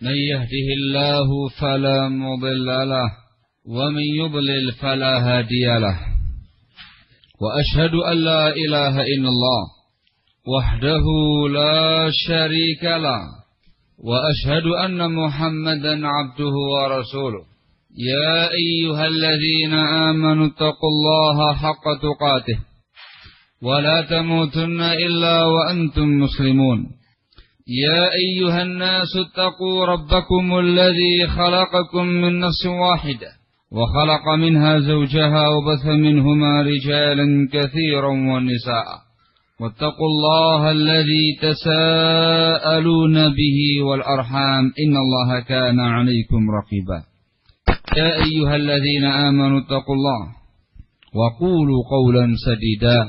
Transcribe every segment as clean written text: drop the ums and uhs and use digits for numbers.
من يهده الله فلا مضل له ومن يضلل فلا هادي له وأشهد أن لا إله إلا الله وحده لا شريك له وأشهد أن محمدا عبده ورسوله يا أيها الذين آمنوا اتقوا الله حق تقاته ولا تموتن إلا وأنتم مسلمون يا أيها الناس اتقوا ربكم الذي خلقكم من نفس واحدة وخلق منها زوجها وبث منهما رجالا كثيرا ونساء واتقوا الله الذي تساءلون به والأرحام إن الله كان عليكم رقيبا يا أيها الذين آمنوا اتقوا الله وقولوا قولا سديدا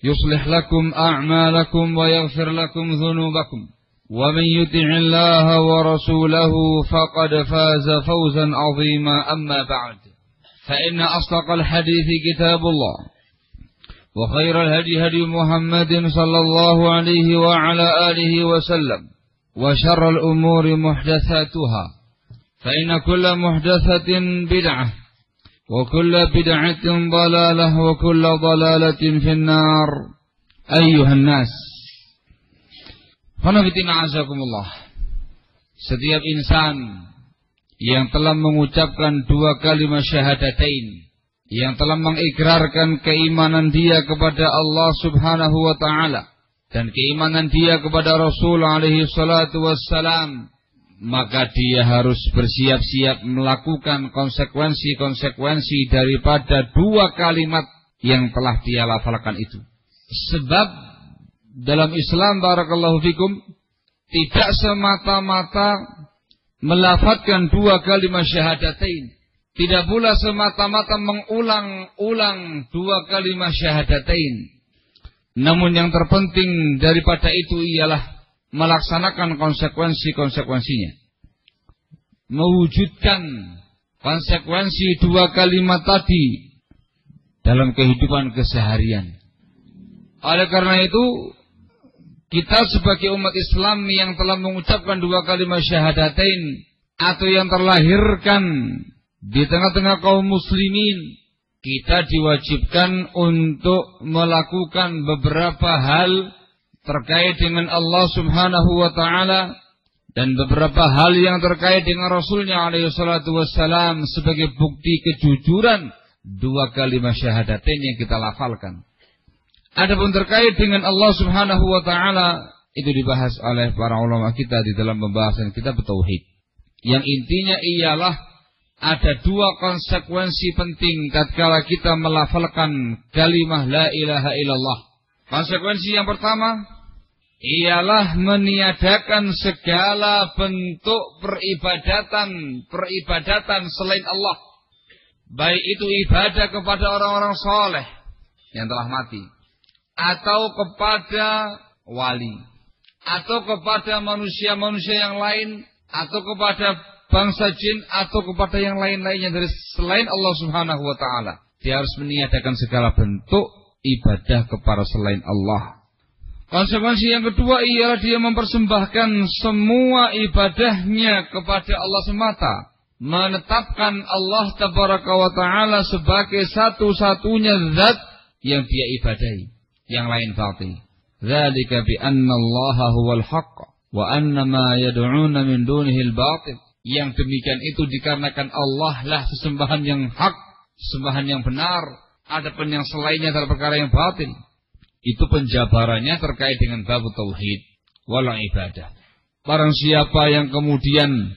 يصلح لكم أعمالكم ويغفر لكم ذنوبكم ومن يطع الله ورسوله فقد فاز فوزا عظيما أما بعد فإن أصدق الحديث كتاب الله وخير الهدي هدي محمد صلى الله عليه وعلى آله وسلم وشر الأمور محدثاتها فإن كل محدثة بدعة وكل بدعة ضلالة وكل ضلالة في النار أيها الناس. Setiap insan yang telah mengucapkan dua kalimat syahadatain, yang telah mengikrarkan keimanan dia kepada Allah subhanahu wa ta'ala dan keimanan dia kepada Rasul alaihi salatu wassalam, maka dia harus bersiap-siap melakukan konsekuensi-konsekuensi daripada dua kalimat yang telah dia lafalkan itu. Sebab dalam Islam, barakallahu fikum, tidak semata-mata melafadzkan dua kalimat syahadatain, tidak pula semata-mata mengulang-ulang dua kalimat syahadatain. Namun yang terpenting daripada itu ialah melaksanakan konsekuensi-konsekuensinya, mewujudkan konsekuensi dua kalimat tadi dalam kehidupan keseharian. Oleh karena itu, kita sebagai umat Islam yang telah mengucapkan dua kalimat syahadatain atau yang terlahirkan di tengah-tengah kaum muslimin, kita diwajibkan untuk melakukan beberapa hal terkait dengan Allah subhanahu wa ta'ala dan beberapa hal yang terkait dengan Rasulnya alaihi salatu wassalam sebagai bukti kejujuran dua kalimat syahadatain yang kita lafalkan. Adapun terkait dengan Allah subhanahu wa ta'ala, itu dibahas oleh para ulama kita di dalam pembahasan kitab Tauhid, yang intinya ialah ada dua konsekuensi penting tatkala kita melafalkan kalimah la ilaha illallah. Konsekuensi yang pertama ialah meniadakan segala bentuk peribadatan selain Allah. Baik itu ibadah kepada orang-orang soleh yang telah mati, atau kepada wali, atau kepada manusia-manusia yang lain, atau kepada bangsa jin, atau kepada yang lain-lainnya dari selain Allah subhanahu wa ta'ala. Dia harus meniadakan segala bentuk ibadah kepada selain Allah. Konsekuensi yang kedua ialah dia mempersembahkan semua ibadahnya kepada Allah semata, menetapkan Allah tabaraka wa ta'ala sebagai satu-satunya zat yang dia ibadahi, yang lain batil. Dzalika bi anna Allah huwal haqq wa anna ma yad'una min dunihi al-batil. Yang demikian itu dikarenakan Allah lah sesembahan yang hak, sembahan yang benar, adapun yang selainnya adalah perkara yang batil. Itu penjabarannya terkait dengan bab tauhid wal ibadah. Barang siapa yang kemudian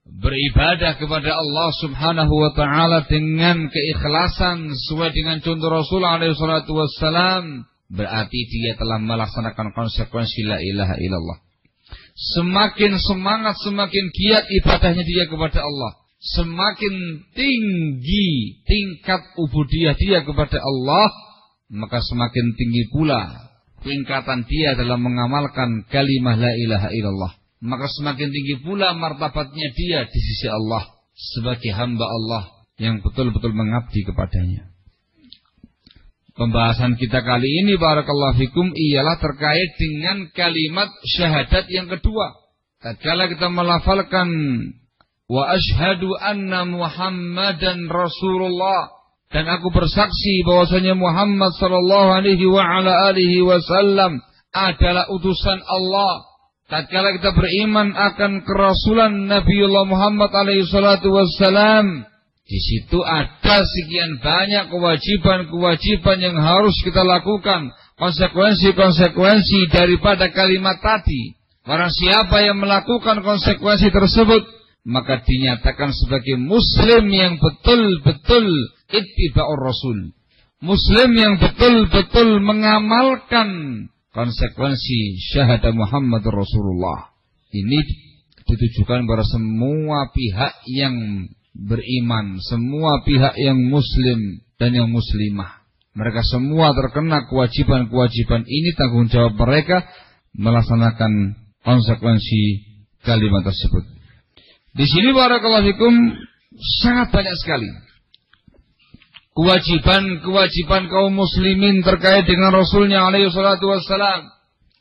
beribadah kepada Allah subhanahu wa ta'ala dengan keikhlasan sesuai dengan contoh Rasul alaihi salatu wassalam, berarti dia telah melaksanakan konsekuensi la ilaha illallah. Semakin semangat, semakin giat ibadahnya dia kepada Allah, semakin tinggi tingkat ubudiyah dia kepada Allah, maka semakin tinggi pula tingkatan dia dalam mengamalkan kalimah la ilaha illallah. Maka semakin tinggi pula martabatnya dia di sisi Allah sebagai hamba Allah yang betul-betul mengabdi kepadanya. Pembahasan kita kali ini barakallahu fikum ialah terkait dengan kalimat syahadat yang kedua. tatkala kita melafalkan wa asyhadu anna Muhammadan Rasulullah, dan aku bersaksi bahwasanya Muhammad sallallahu alaihi wa ala alihi wasallam adalah utusan Allah. Tatkala kita beriman akan kerasulan Nabiullah Muhammad alaihi salatu wassalam, di situ ada sekian banyak kewajiban-kewajiban yang harus kita lakukan, konsekuensi-konsekuensi daripada kalimat tadi. Barang siapa yang melakukan konsekuensi tersebut, maka dinyatakan sebagai muslim yang betul-betul ittiba'ur rasul. Muslim yang betul-betul mengamalkan konsekuensi syahadah Muhammad Rasulullah. Ini ditujukan kepada semua pihak yang beriman, semua pihak yang muslim dan yang muslimah. Mereka semua terkena kewajiban-kewajiban ini, tanggung jawab mereka melaksanakan konsekuensi kalimat tersebut. Di sini barakallahu fikum sangat banyak sekali kewajiban kaum muslimin terkait dengan Rasulnya alaihi salatu wassalam.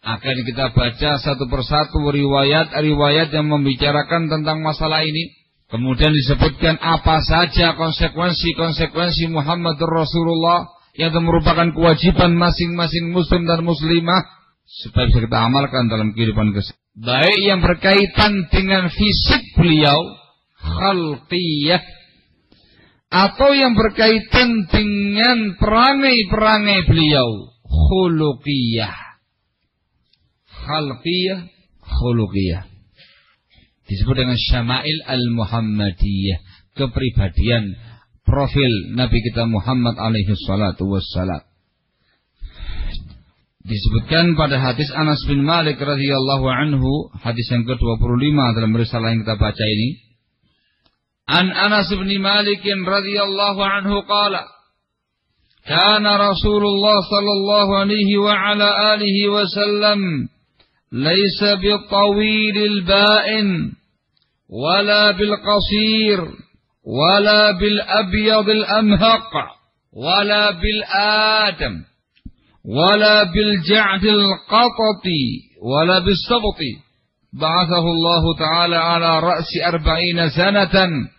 Akan kita baca satu persatu riwayat-riwayat yang membicarakan tentang masalah ini. Kemudian disebutkan apa saja konsekuensi-konsekuensi Muhammadur Rasulullah yang merupakan kewajiban masing-masing muslim dan muslimah supaya bisa kita amalkan dalam kehidupan keseharian. Baik yang berkaitan dengan fisik beliau, khalqiyah, atau yang berkaitan dengan perangai-perangai beliau, khuluqiyah. Khalqiyah, khuluqiyah. Disebut dengan syama'il al-Muhammadiyah, kepribadian, profil Nabi kita Muhammad alaihi salatu wassalam. Disebutkan pada hadis Anas bin Malik radhiyallahu anhu, hadis yang ke-25 dalam risalah yang kita baca ini. An Anas bin Malik radhiyallahu anhu qala, kana Rasulullah sallallahu alaihi wa ala alihi wasallam laysa bitawilil ba'in wala bil qasir wala bil abyadil amhaq wala bil adam wala bil ja'dil qatati wala bis sabti. Ba'athahu Allah Ta'ala ala ra'si 40 sanatan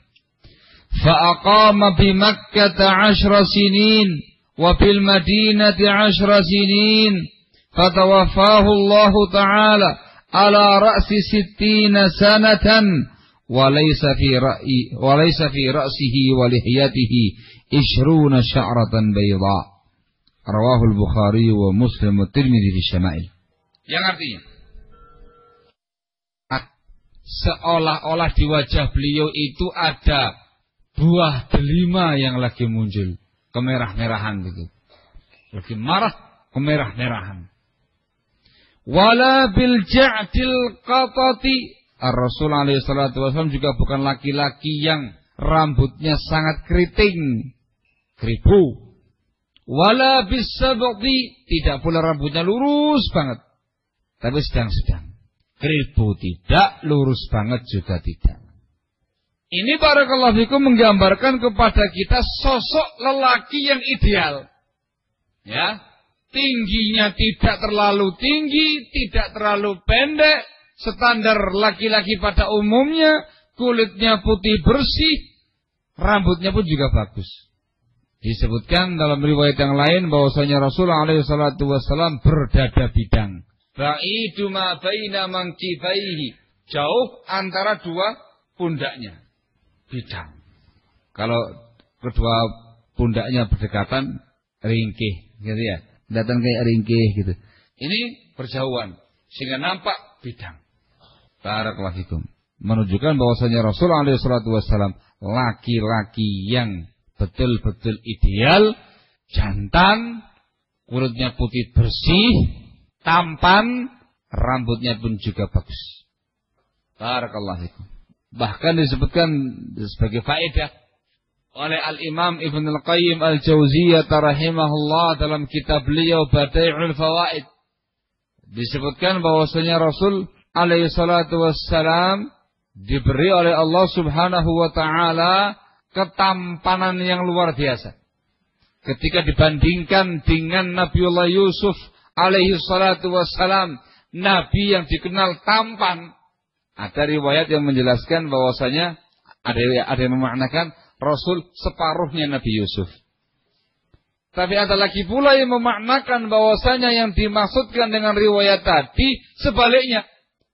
فأقام بمكة 10 سنين وفي المدينة 10 سنين فتوفاه الله تعالى على رأس 60 سنة وليس في رأسه ولحيته 20 شعرة بيضاء. رواه البخاري ومسلم والترمذي في الشمائل. Yang artinya seolah-olah di wajah beliau itu ada buah delima yang lagi muncul, kemerah-merahan gitu. Lagi marah, kemerah-merahan. Wala bil ja'dil qatati. Ar-Rasul alaihi salatu wasallam juga bukan laki-laki yang rambutnya sangat keriting, keribu. Wala bis sabti, tidak pula rambutnya lurus banget, tapi sedang-sedang. Keribu tidak, lurus banget juga tidak. Ini barakallahu fikum menggambarkan kepada kita sosok lelaki yang ideal. Ya, tingginya tidak terlalu tinggi, tidak terlalu pendek, standar laki-laki pada umumnya, kulitnya putih bersih, rambutnya pun juga bagus. Disebutkan dalam riwayat yang lain bahwasanya Rasulullah alaihi salatu wasallam berdada bidang. Ba'idu ma baina mankibaihi, jauh antara dua pundaknya. Bidang. Kalau kedua pundaknya berdekatan, ringkih, gitu ya. Datang kayak ringkih gitu. Ini berjauhan sehingga nampak bidang. Barakallahu fikum. Menunjukkan bahwasanya Rasulullah alaihi salatu wasallam laki-laki yang betul-betul ideal, jantan, kulitnya putih bersih, tampan, rambutnya pun juga bagus. Barakallahu fikum. Bahkan disebutkan sebagai faedah oleh Al-Imam Ibn Al-Qayyim Al-Jauziyah rahimahullah dalam kitab beliau Badi'ul Fawaid. Disebutkan bahwasanya Rasul alaihi salatu wassalam diberi oleh Allah subhanahu wa ta'ala ketampanan yang luar biasa. Ketika dibandingkan dengan Nabiullah Yusuf alaihi salatu wassalam, Nabi yang dikenal tampan, Ada riwayat yang menjelaskan bahwasanya ada yang memaknakan Rasul separuhnya Nabi Yusuf. Tapi ada lagi pula yang memaknakan bahwasanya yang dimaksudkan dengan riwayat tadi sebaliknya.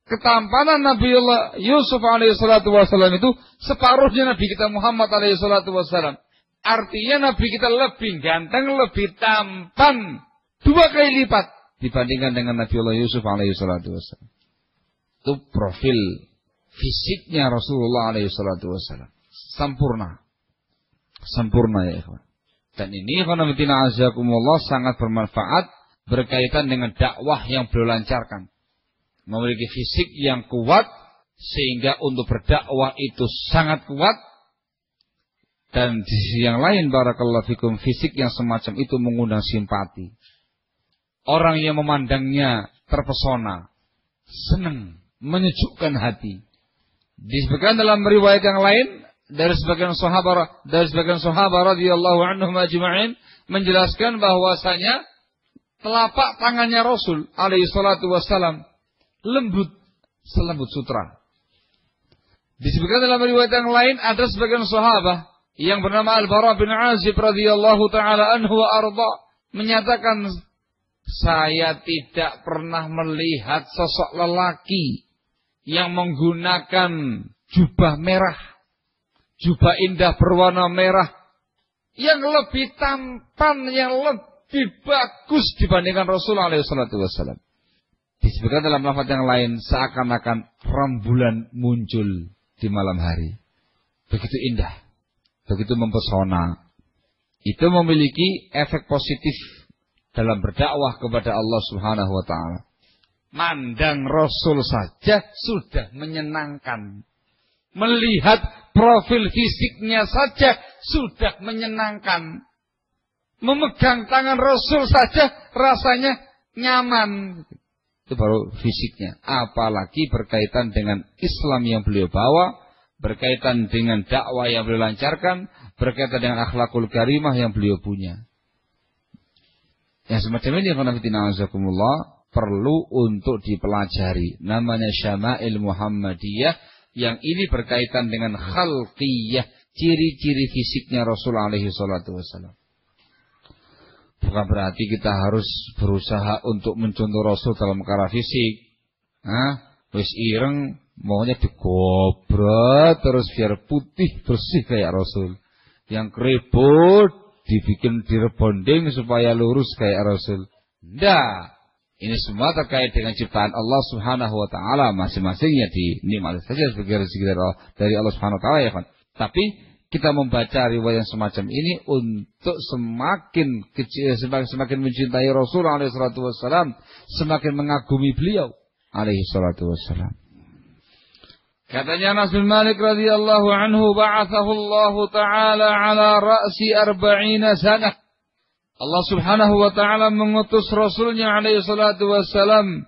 Ketampanan Nabiullah Yusuf alaihissalatu wassalam itu separuhnya Nabi kita Muhammad alaihissalatu wassalam. Artinya Nabi kita lebih ganteng, lebih tampan 2 kali lipat dibandingkan dengan Nabiullah Yusuf alaihissalatu wassalam. Itu profil fisiknya Rasulullah alaihissalatu wassalam. Sempurna ya ikhwan. Dan ini khonafidina azakumullah sangat bermanfaat berkaitan dengan dakwah yang beliau lancarkan. Memiliki fisik yang kuat sehingga untuk berdakwah itu sangat kuat. Dan di sisi yang lain barakallahu fikum, fisik yang semacam itu mengundang simpati. Orang yang memandangnya terpesona, senang, menyejukkan hati. Disebutkan dalam riwayat yang lain dari sebagian sahabat radhiyallahu anhum ajma'in menjelaskan bahwasanya telapak tangannya Rasul alaihi salatu wassalam lembut selembut sutra. Disebutkan dalam riwayat yang lain ada sebagian sahabat yang bernama Al-Bara bin Azib radhiyallahu taala anhu wa arda menyatakan, saya tidak pernah melihat sosok lelaki yang menggunakan jubah merah, jubah indah berwarna merah, yang lebih tampan, yang lebih bagus dibandingkan Rasulullah SAW. Disebutkan dalam lafaz yang lain, seakan-akan rembulan muncul di malam hari. Begitu indah, begitu mempesona. Itu memiliki efek positif dalam berdakwah kepada Allah Subhanahu wa taala. Mandang Rasul saja sudah menyenangkan. Melihat profil fisiknya saja sudah menyenangkan. Memegang tangan Rasul saja rasanya nyaman. Itu baru fisiknya. Apalagi berkaitan dengan Islam yang beliau bawa, berkaitan dengan dakwah yang beliau lancarkan, berkaitan dengan akhlakul karimah yang beliau punya. Yang semacam ini perlu untuk dipelajari. Namanya Syama'il Muhammadiyah, yang ini berkaitan dengan khalqiyah, ciri-ciri fisiknya Rasul alaihi salatu wassalam. Bukan berarti kita harus berusaha untuk mencontoh Rasul dalam perkara fisik. Wis ireng maunya digobrak terus biar putih bersih kayak Rasul. Yang keriput dibikin direbonding supaya lurus kayak Rasul. Ndak. Ini semua terkait dengan ciptaan Allah Subhanahu wa taala, masing-masingnya dinikmati saja sebagai rezeki dari Allah Subhanahu wa taala ya kan. Tapi kita membaca riwayat yang semacam ini untuk semakin mencintai Rasul alaihi salatu wassalam, semakin mengagumi beliau alaihi salatu wassalam. Katanya Anas bin Malik radhiyallahu anhu, ba'athahu Allah taala ala ra'si 40 sanah. Allah Subhanahu wa taala mengutus Rasulnya alaihi salatu wassalam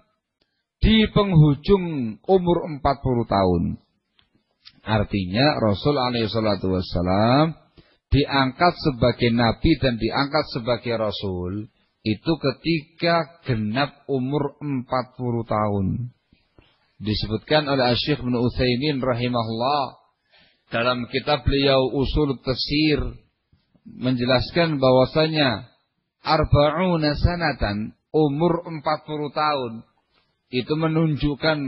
di penghujung umur 40 tahun. Artinya Rasul alaihi salatu wassalam diangkat sebagai nabi dan diangkat sebagai rasul itu ketika genap umur 40 tahun. Disebutkan oleh Syekh Ibnu Utsaimin rahimahullah dalam kitab beliau Ushul Tafsir menjelaskan bahwasanya 40 sanatan, umur 40 tahun itu menunjukkan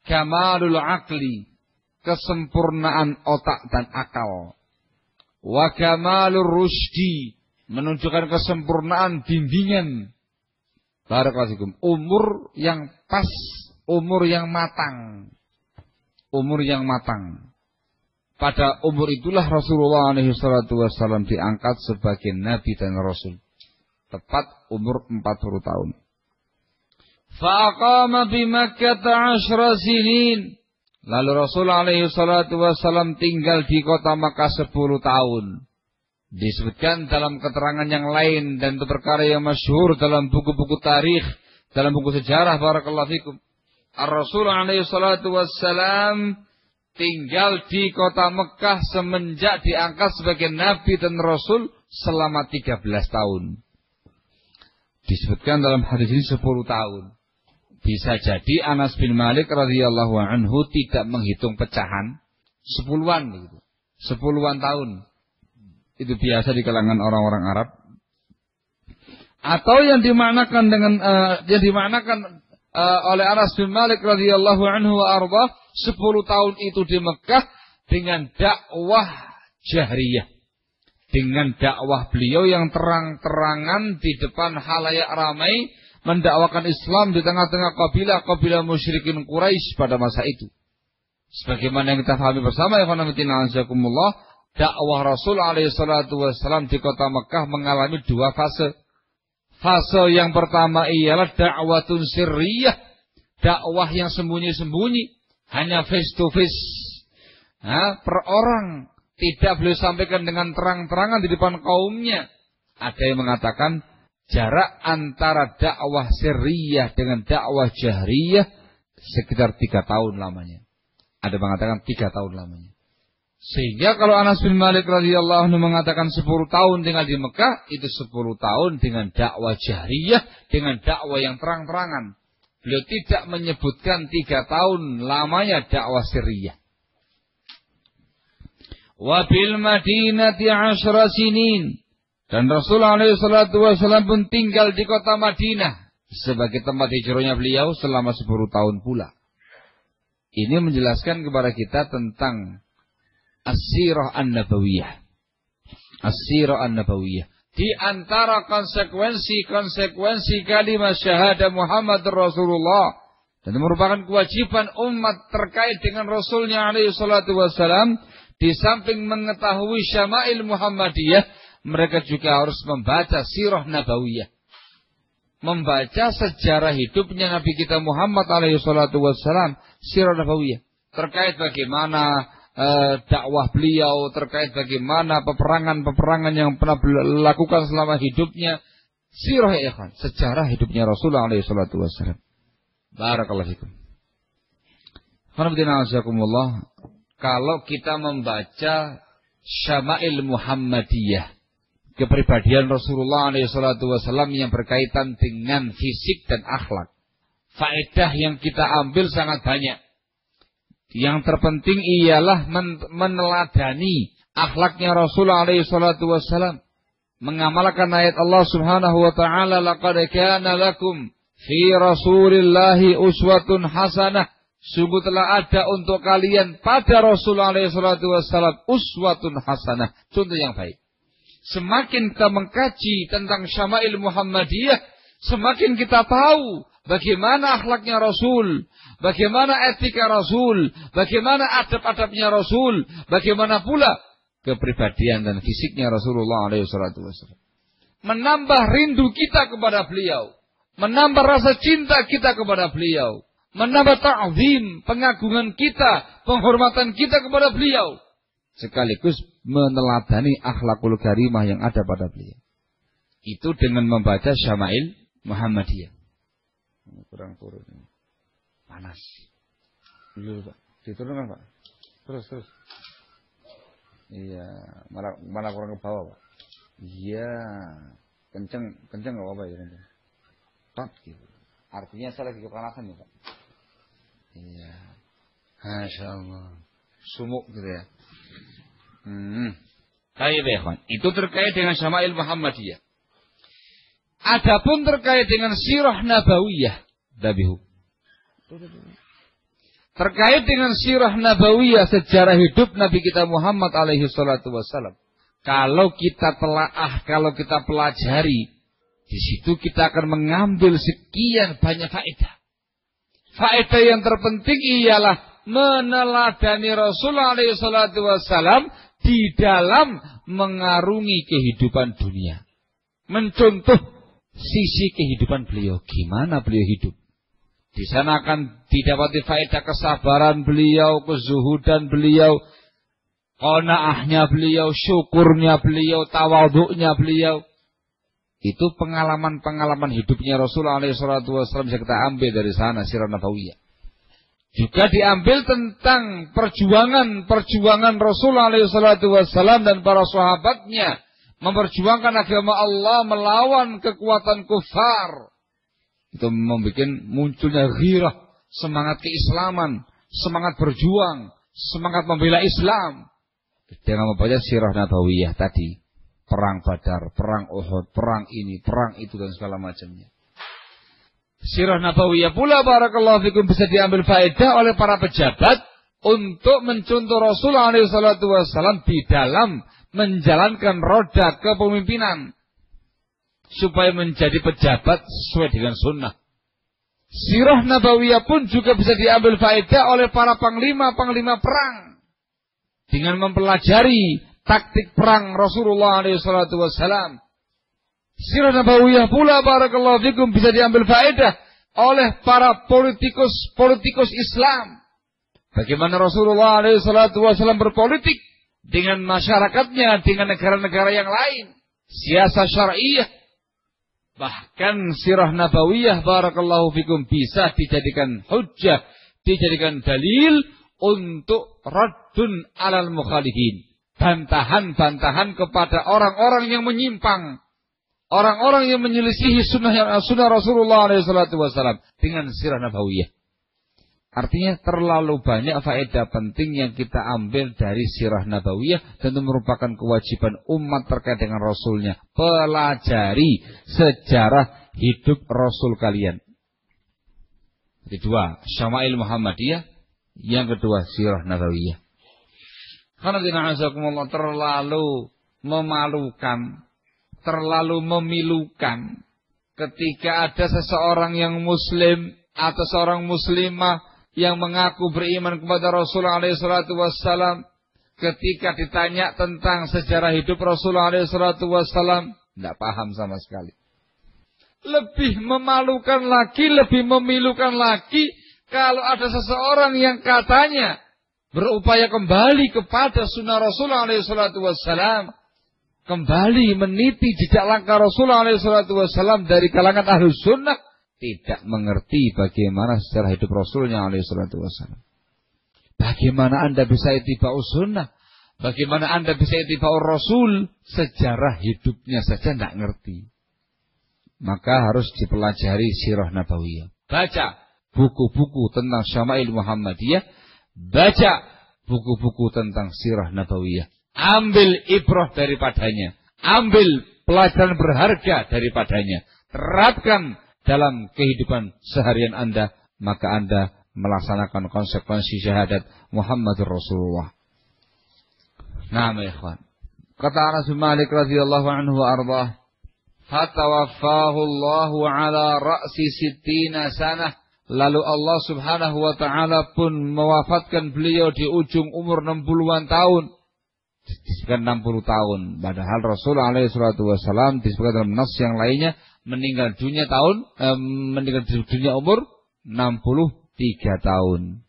kamalul aqli, kesempurnaan otak dan akal. Wa kamalur rusydi, menunjukkan kesempurnaan bimbingan. Barakallahu fikum. Umur yang pas, umur yang matang. Umur yang matang. Pada umur itulah Rasulullah SAW diangkat sebagai nabi dan rasul. Tepat umur 40 tahun. Fa'aqama bi Makkah 10 sinin. Lalu Rasul SAW tinggal di kota Makkah 10 tahun. Disebutkan dalam keterangan yang lain dan itu perkara yang masyhur dalam buku-buku tarikh, dalam buku sejarah barakallahu fikum. Ar-Rasul SAW tinggal di kota Mekah semenjak diangkat sebagai nabi dan rasul selama 13 tahun. Disebutkan dalam hadis ini 10 tahun. Bisa jadi Anas bin Malik radhiyallahu anhu tidak menghitung pecahan 10-an begitu. 10-an tahun. Itu biasa di kalangan orang-orang Arab. Atau yang dimaknakan oleh Anas bin Malik radhiyallahu anhu wa arda, 10 tahun itu di Mekah dengan dakwah jahriyah. Dengan dakwah beliau yang terang-terangan di depan halayak ramai mendakwakan Islam di tengah-tengah kabilah musyrikin Quraisy pada masa itu. Sebagaimana yang kita pahami bersama ya khonamatina'azakumullah, dakwah Rasul alaihi salatu wassalam di kota Mekah mengalami 2 fase. Fase yang pertama ialah dakwatun sirriyah, dakwah yang sembunyi-sembunyi, hanya face to face. Per orang, tidak boleh sampaikan dengan terang-terangan di depan kaumnya. Ada yang mengatakan jarak antara dakwah sirriyah dengan dakwah jahriyah sekitar 3 tahun lamanya. Ada yang mengatakan 3 tahun lamanya. Sehingga kalau Anas bin Malik radhiyallahu anhu mengatakan 10 tahun tinggal di Mekah, itu 10 tahun dengan dakwah jahriyah, dengan dakwah yang terang-terangan. Beliau tidak menyebutkan 3 tahun lamanya dakwah sirriyah. Wa bil Madinati 10 sinin. Dan Rasulullah SAW pun tinggal di kota Madinah sebagai tempat hijrahnya beliau selama 10 tahun pula. Ini menjelaskan kepada kita tentang As-Sirah An-Nabawiyah. As-Sirah An-Nabawiyah. Di antara konsekuensi kalimat syahadah Muhammad Rasulullah, dan merupakan kewajiban umat terkait dengan Rasulnya alaihi salatu wassalam, di samping mengetahui syama'il Muhammadiyah, mereka juga harus membaca sirah Nabawiyah. Membaca sejarah hidupnya Nabi kita Muhammad alaihi salatu wassalam, sirah Nabawiyah. Terkait bagaimana dakwah beliau, terkait bagaimana peperangan yang pernah beliau lakukan selama hidupnya. Sirah ya ikhwan, sejarah hidupnya Rasulullah alaihi salatu wassalam. Barakallahu fikum. Alhamdulillah, kalau kita membaca Syama'il Muhammadiyah, kepribadian Rasulullah alaihi salatu wassalam yang berkaitan dengan fisik dan akhlak, faedah yang kita ambil sangat banyak. Yang terpenting ialah meneladani akhlaknya Rasulullah alaihi salatu wassalam, mengamalkan ayat Allah Subhanahu wa taala, laqad kana lakum fi Rasulillahi uswatun hasanah. Sungguh telah ada untuk kalian pada Rasulullah alaihi salatu wassalam uswatun hasanah, contoh yang baik. Semakin kita mengkaji tentang Syama'il Muhammadiyah, semakin kita tahu bagaimana akhlaknya Rasul, bagaimana etika Rasul, bagaimana adab-adabnya Rasul, bagaimana pula kepribadian dan fisiknya Rasulullah alaihi salatu wassalam. Menambah rindu kita kepada beliau, menambah rasa cinta kita kepada beliau, menambah ta'zim, pengagungan kita, penghormatan kita kepada beliau, sekaligus meneladani akhlakul karimah yang ada pada beliau. Itu dengan membaca Syama'il Muhammadiyah. Kurang turun. Panas. Dulu Pak. Diturunkan Pak. Terus. Iya. Mana kurang ke bawah Pak. Iya. Kenceng nggak apa-apa ya kenceng. Top gitu. Artinya saya lagi kepanasan ya Pak. Iya. Masya Allah. Sumuk gitu ya. Baik ya kawan. Itu terkait dengan Syama'il Muhammadiyah. Adapun terkait dengan sirah Nabawiyah, Dabihu. Terkait dengan sirah Nabawiyah, sejarah hidup Nabi kita Muhammad alaihi salatu wassalam. Kalau kita telaah, kalau kita pelajari, di situ kita akan mengambil sekian banyak faedah. Faedah yang terpenting ialah meneladani Rasulullah alaihi salatu wassalam di dalam mengarungi kehidupan dunia. Mencontoh sisi kehidupan beliau, gimana beliau hidup. Di sana akan didapati faedah kesabaran beliau, kezuhudan beliau, qanaahnya beliau, syukurnya beliau, tawadhu'nya beliau. Itu pengalaman-pengalaman hidupnya Rasulullah SAW bisa kita ambil dari sana, sirah Nabawiyah. Juga diambil tentang perjuangan Rasulullah SAW dan para sahabatnya memperjuangkan agama Allah melawan kekuatan kufar Itu membuat munculnya ghirah, semangat keislaman, semangat berjuang, semangat membela Islam. Dengan membaca sirah nabawiyah tadi, perang Badar, perang Uhud, perang ini, perang itu dan segala macamnya. Sirah nabawiyah pula barakallahu fikum bisa diambil faedah oleh para pejabat untuk mencontoh Rasulullah SAW di dalam menjalankan roda kepemimpinan supaya menjadi pejabat sesuai dengan sunnah. Sirah nabawiyah pun juga bisa diambil faedah oleh para panglima-panglima perang dengan mempelajari taktik perang Rasulullah SAW. Sirah nabawiyah pula barakallahu fikum bisa diambil faedah oleh para politikus Islam. Bagaimana Rasulullah SAW berpolitik dengan masyarakatnya, dengan negara-negara yang lain. Siasat syar'iyah. Bahkan sirah nabawiyah barakallahu fikum bisa dijadikan hujjah, dijadikan dalil untuk raddun alal mukhalifin. Bantahan-bantahan kepada orang-orang yang menyimpang. Orang-orang yang menyelisihi sunnah Rasulullah SAW dengan sirah nabawiyah. Artinya terlalu banyak faedah penting yang kita ambil dari sirah nabawiyah dan itu merupakan kewajiban umat terkait dengan Rasulnya. Pelajari sejarah hidup Rasul kalian. Kedua, Syama'il Muhammadiyah. Yang kedua, sirah nabawiyah. Karena terlalu memalukan, terlalu memilukan ketika ada seseorang yang muslim atau seorang muslimah yang mengaku beriman kepada Rasulullah SAW, ketika ditanya tentang sejarah hidup Rasulullah SAW, tidak paham sama sekali. Lebih memalukan lagi, lebih memilukan lagi, kalau ada seseorang yang katanya berupaya kembali kepada sunnah Rasulullah SAW, kembali meniti jejak langkah Rasulullah SAW dari kalangan ahlus sunnah, tidak mengerti bagaimana sejarah hidup Rasulnya SAW. Bagaimana Anda bisa ittiba'us sunnah? Bagaimana Anda bisa ittiba'ur Rasul? Sejarah hidupnya saja tidak ngerti. Maka harus dipelajari sirah nabawiyah. Baca buku-buku tentang Syama'il Muhammadiyah. Baca buku-buku tentang sirah nabawiyah. Ambil ibrah daripadanya. Ambil pelajaran berharga daripadanya. Terapkan dalam kehidupan seharian Anda, maka Anda melaksanakan konsekuensi syahadat Muhammadur Rasulullah. Nah, ikhwan. Kata Anas bin Malik radhiyallahu anhu wa ardhah, "Fatawaffahu Allahu ala ra'si 60 sanah." Lalu Allah Subhanahu wa taala pun mewafatkan beliau di ujung umur 60-an tahun. Disebutkan 60 tahun. Padahal Rasulullah SAW disebutkan dalam nas yang lainnya meninggal dunia umur 63 tahun.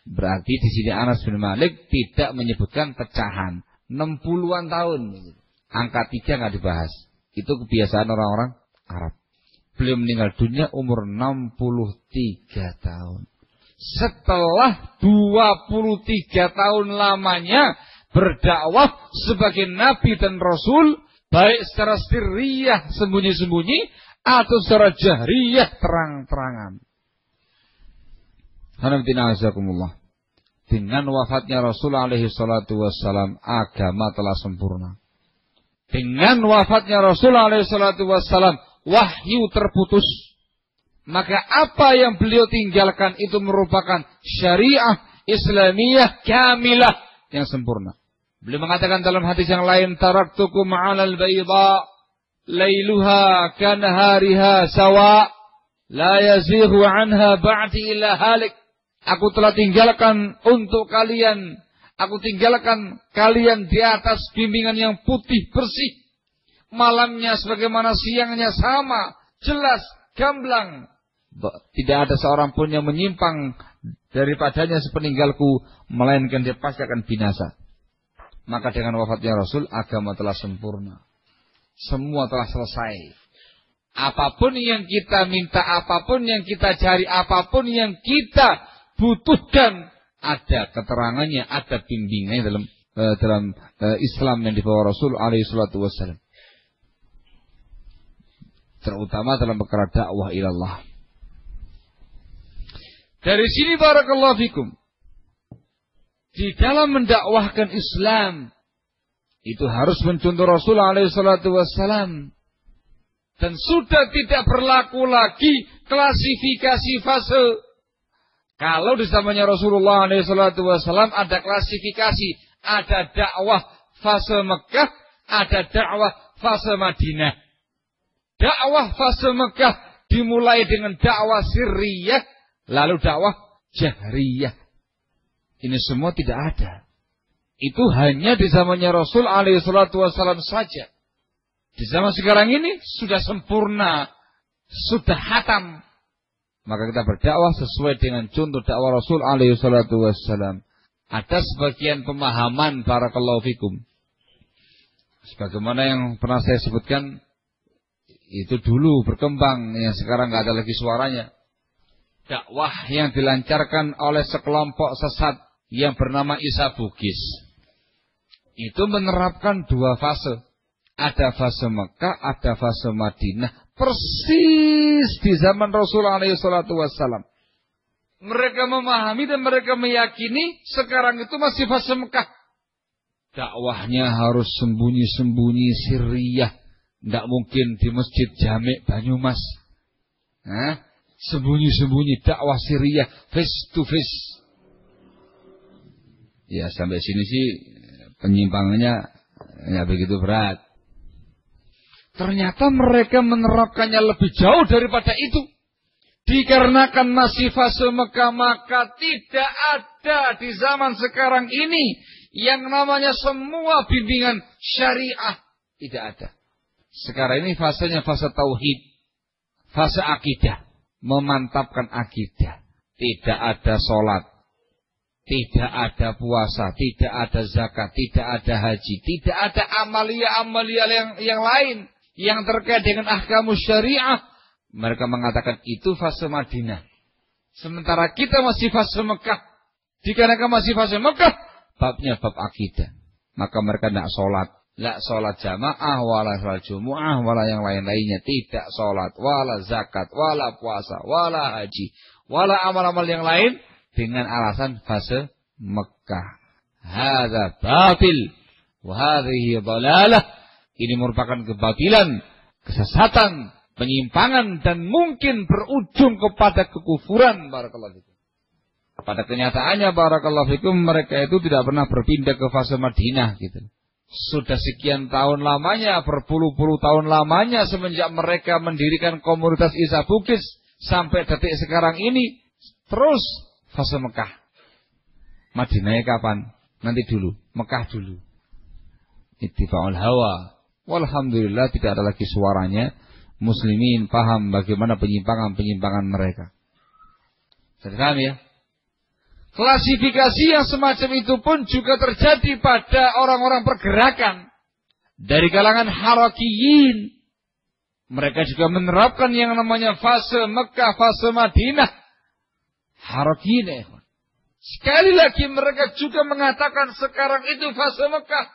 Berarti di sini Anas bin Malik tidak menyebutkan pecahan 60-an tahun. Angka 3 nggak dibahas. Itu kebiasaan orang-orang Arab. Beliau meninggal dunia umur 63 tahun. Setelah 23 tahun lamanya berdakwah sebagai nabi dan rasul, baik secara sirriyah sembunyi-sembunyi atau secara jahriyah terang-terangan. Dengan wafatnya Rasulullah SAW, agama telah sempurna. Dengan wafatnya Rasulullah SAW, wahyu terputus. Maka apa yang beliau tinggalkan itu merupakan syariah Islamiyah kamilah yang sempurna. Beliau mengatakan dalam hadis yang lain, taraktukum 'alal bayda lailuha kanahariha sawa la yazighu 'anha ba'di illa halik. Aku telah tinggalkan untuk kalian, aku tinggalkan kalian di atas bimbingan yang putih bersih. Malamnya sebagaimana siangnya sama, jelas, gamblang. Tidak ada seorang pun yang menyimpang daripadanya sepeninggalku, melainkan dia pasti akan binasa. Maka dengan wafatnya Rasul, agama telah sempurna. Semua telah selesai. Apapun yang kita minta, apapun yang kita cari, apapun yang kita butuhkan, ada keterangannya, ada bimbingannya dalam Islam yang dibawa Rasul SAW. Terutama dalam perkara dakwah ilallah. Dari sini barakallahu fikum. Di dalam mendakwahkan Islam itu harus mencontoh Rasul alaihi salatu wassalam. Dan sudah tidak berlaku lagi klasifikasi fase. Kalau di zamannya Rasulullah SAW ada klasifikasi. Ada dakwah fase Mekah, ada dakwah fase Madinah. Dakwah fase Mekah dimulai dengan dakwah sirriyah, lalu dakwah jahriyah. Ini semua tidak ada. Itu hanya di zamannya Rasul SAW saja. Di zaman sekarang ini sudah sempurna, sudah hatam. Maka kita berdakwah sesuai dengan contoh dakwah Rasul SAW. Ada sebagian pemahaman barakallahu fikum. Sebagaimana yang pernah saya sebutkan, itu dulu berkembang, yang sekarang nggak ada lagi suaranya. Dakwah yang dilancarkan oleh sekelompok sesat yang bernama Isa Bugis. Itu menerapkan dua fase. Ada fase Mekah, ada fase Madinah. Persis di zaman Rasulullah SAW. Mereka memahami dan mereka meyakini sekarang itu masih fase Mekah. Dakwahnya harus sembunyi-sembunyi sirriyah. Tidak mungkin di Masjid Jami' Banyumas. Sembunyi-sembunyi dakwah sirriyah, face to face. Ya sampai sini sih penyimpangannya ya begitu berat. Ternyata mereka menerapkannya lebih jauh daripada itu. Dikarenakan masih fase Mekah, maka tidak ada di zaman sekarang ini yang namanya semua bimbingan syariah. Tidak ada. Sekarang ini fasenya fase tauhid, fase akidah, memantapkan akidah. Tidak ada sholat, tidak ada puasa, tidak ada zakat, tidak ada haji, tidak ada amalia-amalia yang lain yang terkait dengan ahkamus syariah. Mereka mengatakan itu fase Madinah. Sementara kita masih fase Mekah. Dikarenakan masih fase Mekah, babnya bab akidah. Maka mereka tidak sholat. La sholat jamaah, wala sholat jumu'ah, wala yang lain-lainnya. Tidak sholat, wala zakat, wala puasa, wala haji, wala amal-amal yang lain. Dengan alasan fase Mekah. Hadza batil. Wahadhihi dhalalah. Ini merupakan kebatilan, kesesatan, penyimpangan, dan mungkin berujung kepada kekufuran. Barakallahu fikum. Pada kenyataannya barakallahu fikum, mereka itu tidak pernah berpindah ke fase Madinah gitu. Sudah sekian tahun lamanya, berpuluh-puluh tahun lamanya semenjak mereka mendirikan komunitas Isa Bugis sampai detik sekarang ini terus fase Mekah. Madinahnya kapan? Nanti dulu, Mekah dulu. Ittifa'ul hawa. Walhamdulillah tidak ada lagi suaranya. Muslimin paham bagaimana penyimpangan-penyimpangan mereka. Sudah paham ya? Klasifikasi yang semacam itu pun juga terjadi pada orang-orang pergerakan. Dari kalangan harakiyin. Mereka juga menerapkan yang namanya fase Mekah, fase Madinah. Harakiyin. Sekali lagi mereka juga mengatakan sekarang itu fase Mekah.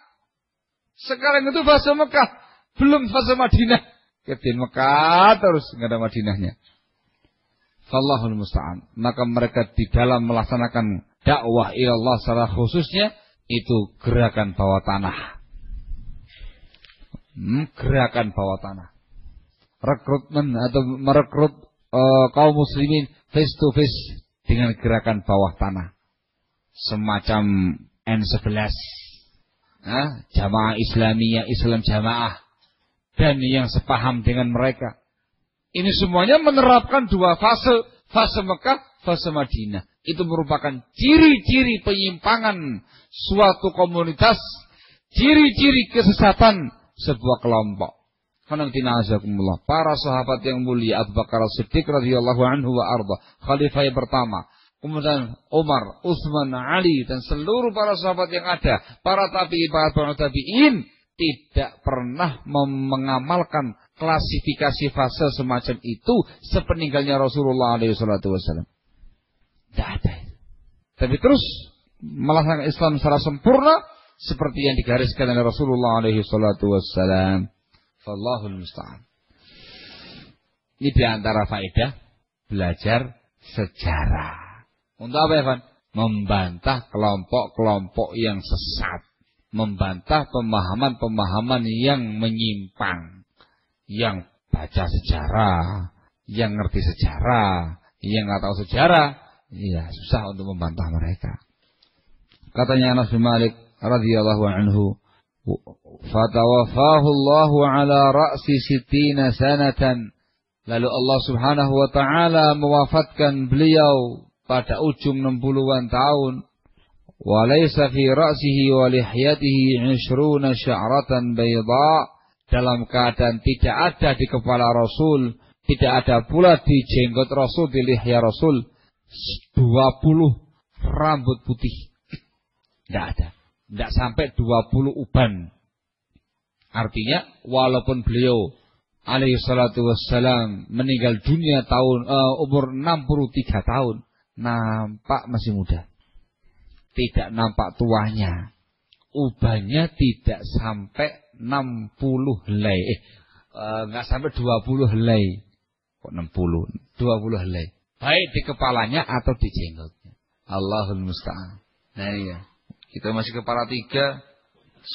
Sekarang itu fase Mekah. Belum fase Madinah. Kemudian Mekah terus nggak ada Madinahnya. Fallahul musta'an. Maka mereka di dalam melaksanakan dakwah ilallah secara khususnya itu gerakan bawah tanah. Gerakan bawah tanah. Rekrutmen atau merekrut kaum muslimin face to face dengan gerakan bawah tanah. Semacam N11. Jamaah Islamiyah, Islam Jamaah. Dan yang sepaham dengan mereka. Ini semuanya menerapkan dua fase. Fase Mekah, fase Madinah. Itu merupakan ciri-ciri penyimpangan suatu komunitas. Ciri-ciri kesesatan sebuah kelompok. Para sahabat yang mulia Abu Bakar As-Siddiq radhiyallahu anhu wa arda, khalifah yang pertama. Kemudian Umar, Utsman, Ali dan seluruh para sahabat yang ada. Para tabi'in, para tabi'in. Tidak pernah mengamalkan klasifikasi fase semacam itu sepeninggalnya Rasulullah SAW. Tidak ada. Tapi terus melaksanakan Islam secara sempurna seperti yang digariskan oleh Rasulullah SAW. Fallahul musta'an. Ini diantara faedah belajar sejarah. Untuk apa ya, Van? Membantah kelompok-kelompok yang sesat. Membantah pemahaman-pemahaman yang menyimpang. Yang baca sejarah, yang ngerti sejarah, yang nggak tahu sejarah, ya susah untuk membantah mereka. Katanya Anas bin Malik radhiyallahu anhu, "Fatawaffahu Allahu ala ra'si 60 sanatan." Lalu Allah Subhanahu wa taala mewafatkan beliau pada ujung 60-an tahun. Wa laysa fi ra'sihi wa lihyatihi 20 sya'ratan bayda. Dalam keadaan tidak ada di kepala Rasul, tidak ada pula di jenggot Rasul, di lihya Rasul 20 rambut putih. Tidak ada. Tidak sampai 20 uban. Artinya walaupun beliau alaihi salatu wassalam meninggal dunia umur 63 tahun, nampak masih muda. Tidak nampak tuanya. Ubannya tidak sampai 60 helai. Enggak sampai 20 helai. Kok 60? 20 helai. Baik di kepalanya atau di jenggotnya. Allahul musta'an. Nah iya. Kita masih kepala 3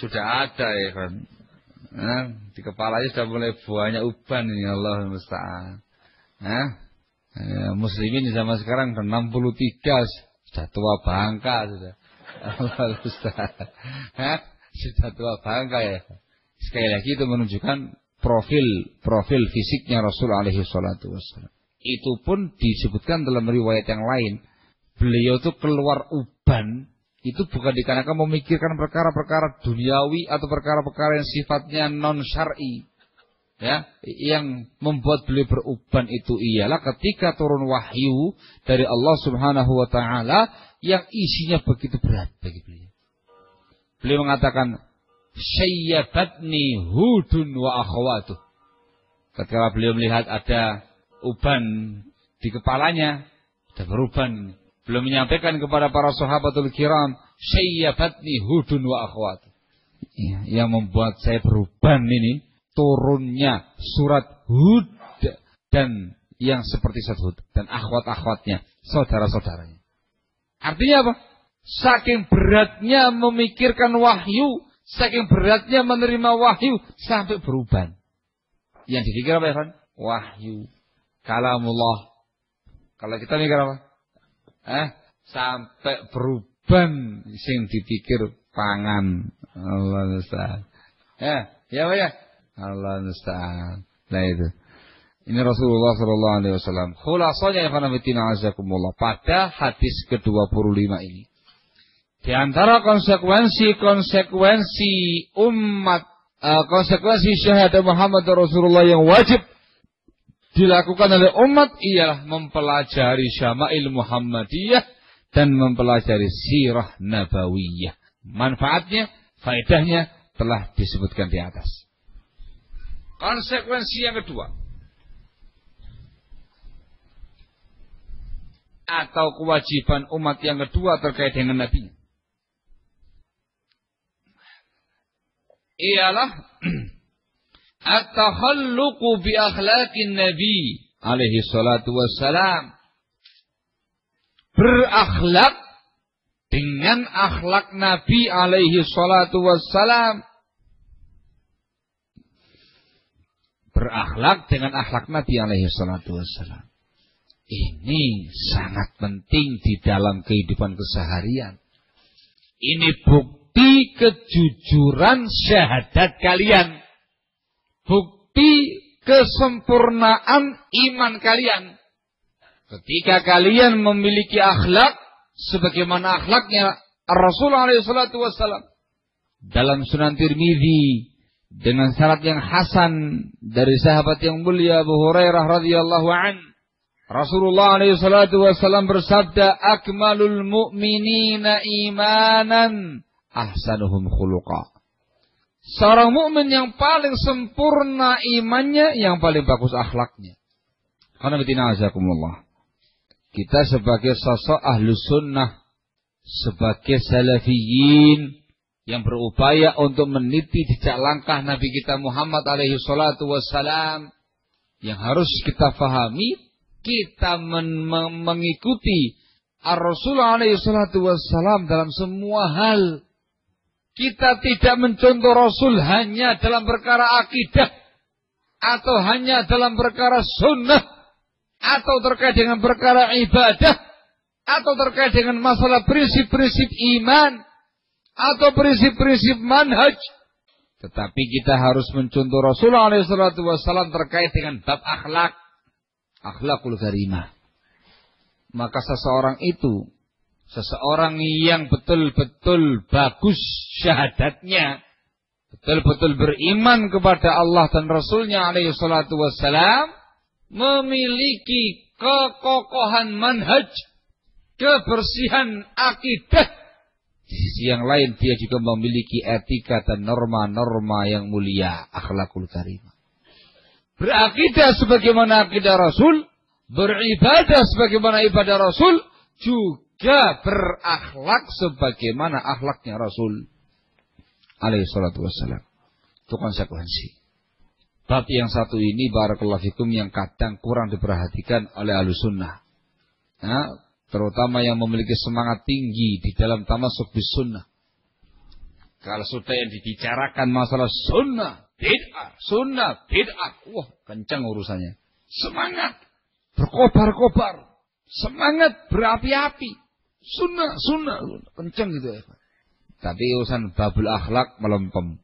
sudah ada ya kan. Nah, di kepalanya sudah mulai banyak uban ini, Allahul musta'an. Nah, muslimin di zaman sekarang udah 63, sudah tua bangka sudah. Allahul musta'an. Sudah tua bangka ya. Sekali lagi itu menunjukkan profil fisiknya Rasul alaihi salatu wassalam. Itu pun disebutkan dalam riwayat yang lain. Beliau itu keluar uban itu bukan dikarenakan memikirkan perkara-perkara duniawi atau perkara-perkara yang sifatnya non syar'i. Ya, yang membuat beliau beruban itu ialah ketika turun wahyu dari Allah Subhanahu wa taala yang isinya begitu berat bagi beliau. Beliau mengatakan, "Syayyabatni Hudun wa akhawatuh." Ketika beliau melihat ada uban di kepalanya, sudah beruban. Beliau menyampaikan kepada para sahabatul kiram, "Syayyabatni Hudun wa akhawatuh." Yang membuat saya beruban ini turunnya surat Hud dan yang seperti surat Hud dan akhwat-akhwatnya, saudara-saudaranya. Artinya apa? Saking beratnya memikirkan wahyu, saking beratnya menerima wahyu sampai beruban. Yang dipikir apa ya, Fan? Wahyu, kalamullah. Kalau kita mikir apa? Sampai beruban sing dipikir pangan. Allah musta'an. Ya Pak ya. Allah musta'an. Nah itu. Ini Rasulullah sallallahu alaihi wasallam. Khulasanya ya khanafitina azakumullah pada hadis ke-25 ini. Di antara konsekuensi umat, konsekuensi syahadat Muhammad Rasulullah yang wajib dilakukan oleh umat ialah mempelajari syama'il Muhammadiyah dan mempelajari sirah nabawiyah. Manfaatnya, faedahnya telah disebutkan di atas. Konsekuensi yang kedua atau kewajiban umat yang kedua terkait dengan Nabi ialah at-takhalluqu bi akhlaqin Nabi alaihi salatu wassalam. Berakhlak dengan akhlak Nabi alaihi salatu wassalam. Berakhlak dengan akhlak Nabi alaihi salatu wassalam. Ini sangat penting di dalam kehidupan keseharian. Ini bukti kejujuran syahadat kalian. Bukti kesempurnaan iman kalian. Ketika kalian memiliki akhlak sebagaimana akhlaknya Rasulullah SAW dalam Sunan Tirmidzi dengan syarat yang hasan dari sahabat yang mulia Abu Hurairah radhiyallahu an, Rasulullah SAW bersabda, "Akmalul mu'minina imanan ahsanuhum khuluqa." Seorang mukmin yang paling sempurna imannya, yang paling bagus akhlaknya. Karena betina azakumullah. Kita sebagai sosok ahlus sunnah, sebagai salafiyin yang berupaya untuk meniti jejak langkah Nabi kita Muhammad alaihi salatu wassalam, yang harus kita fahami, kita mengikuti Ar-Rasul alaihi salatu wassalam dalam semua hal. Kita tidak mencontoh Rasul hanya dalam perkara akidah. Atau hanya dalam perkara sunnah. Atau terkait dengan perkara ibadah. Atau terkait dengan masalah prinsip-prinsip iman. Atau prinsip-prinsip manhaj. Tetapi kita harus mencontoh Rasulullah SAW terkait dengan bab akhlak. Akhlakul karimah. Maka seseorang yang betul-betul bagus syahadatnya, betul-betul beriman kepada Allah dan Rasulnya SAW, memiliki kekokohan manhaj, kebersihan akidah. Di sisi yang lain dia juga memiliki etika dan norma-norma yang mulia, akhlakul karimah. Berakidah sebagaimana akidah Rasul, beribadah sebagaimana ibadah Rasul, juga berakhlak sebagaimana akhlaknya Rasul alaihi salatu wassalam. Itu konsekuensi. Bab yang satu ini barakallahu fikum yang kadang kurang diperhatikan oleh Ahlussunnah. Nah, terutama yang memiliki semangat tinggi di dalam tamasuk bis sunnah. Kalau sudah yang dibicarakan masalah sunnah, bid'ah, wah kencang urusannya. Semangat, berkobar-kobar, semangat berapi-api, sunnah, kencang gitu ya. Tapi urusan babul akhlak melempem.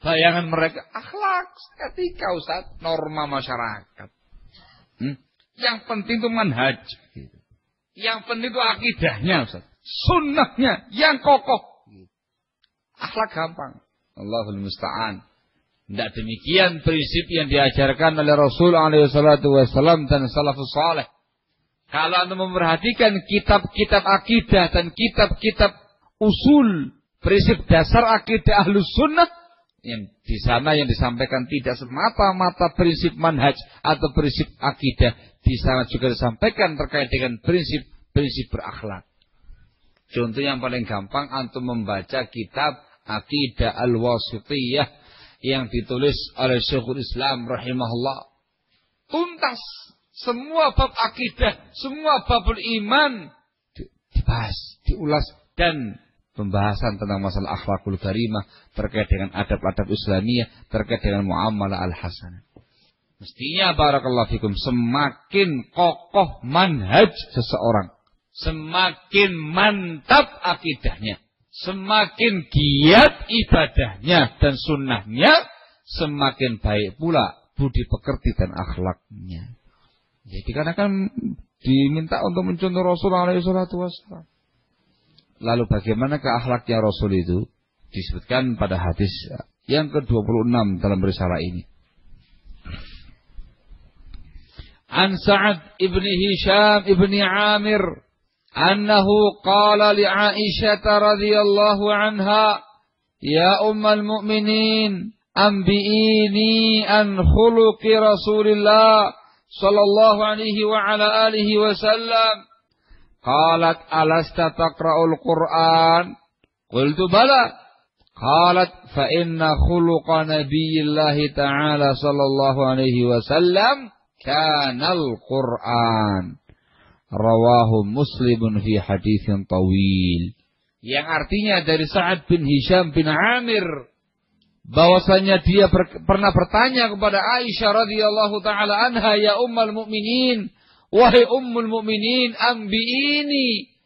Bayangan mereka akhlak, etika Ustaz, norma masyarakat. Yang penting itu manhaj. Gitu. Yang penting itu akidahnya, Ustaz. Sunnahnya yang kokoh. Akhlak gampang. Allahul musta'an. Tidak demikian prinsip yang diajarkan oleh Rasul SAW dan salafus saleh. Kalau Anda memperhatikan kitab-kitab akidah dan kitab-kitab usul, prinsip dasar akidah Ahlus Sunnah, yang di sana yang disampaikan tidak semata-mata prinsip manhaj atau prinsip akidah, di sana juga disampaikan terkait dengan prinsip berakhlak. Contoh yang paling gampang antum membaca kitab Aqidah Al-Wasithiyah yang ditulis oleh Syekhul Islam rahimahullah. Tuntas semua bab akidah, semua babul iman dibahas, diulas, dan pembahasan tentang masalah akhlakul karimah terkait dengan adab-adab Islamiyah, terkait dengan muamalah al-hasanah. Mestinya barakallahu fikum semakin kokoh manhaj seseorang, semakin mantap akidahnya, semakin giat ibadahnya dan sunnahnya, semakin baik pula budi pekerti dan akhlaknya. Jadi karena kan diminta untuk mencontoh Rasulullah SAW. Lalu bagaimana akhlaknya Rasul itu? Disebutkan pada hadis yang ke-26 dalam risalah ini. An Sa'ad ibn Hisham ibn Amir annahu qala li Aisyah radhiyallahu anha, ya ummal mu'minin, anbi'ini an khuluqi Rasulillah sallallahu alaihi wa ala alihi wa sallam. Qalat alasta taqra'ul Qur'an? Qultu bala. Qalat fa inna khuluqa nabiyillahi ta'ala sallallahu alaihi wasallam kanal Qur'an. Rawahu Muslimun fi haditsin tawil. Yang artinya dari Sa'ad bin Hisham bin Amir, bahwasanya dia pernah bertanya kepada Aisyah radhiyallahu taala anha, ya ummul mukminin, wahai ummul mukminin, ambiini,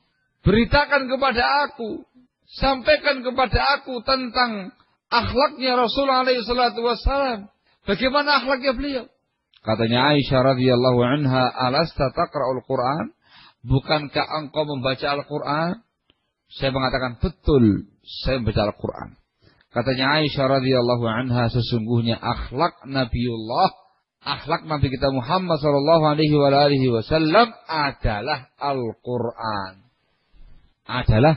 beritakan kepada aku, sampaikan kepada aku tentang akhlaknya Rasulullah SAW. Bagaimana akhlaknya beliau? Katanya Aisyah radhiyallahu anha, alasta taqra'ul Qur'an? Bukankah engkau membaca Al-Quran? Saya mengatakan betul, saya membaca Al-Quran. Katanya Aisyah radhiyallahu anha, sesungguhnya akhlak Nabiullah, akhlak Nabi kita Muhammad sallallahu alaihi wasallam adalah Al-Quran. Adalah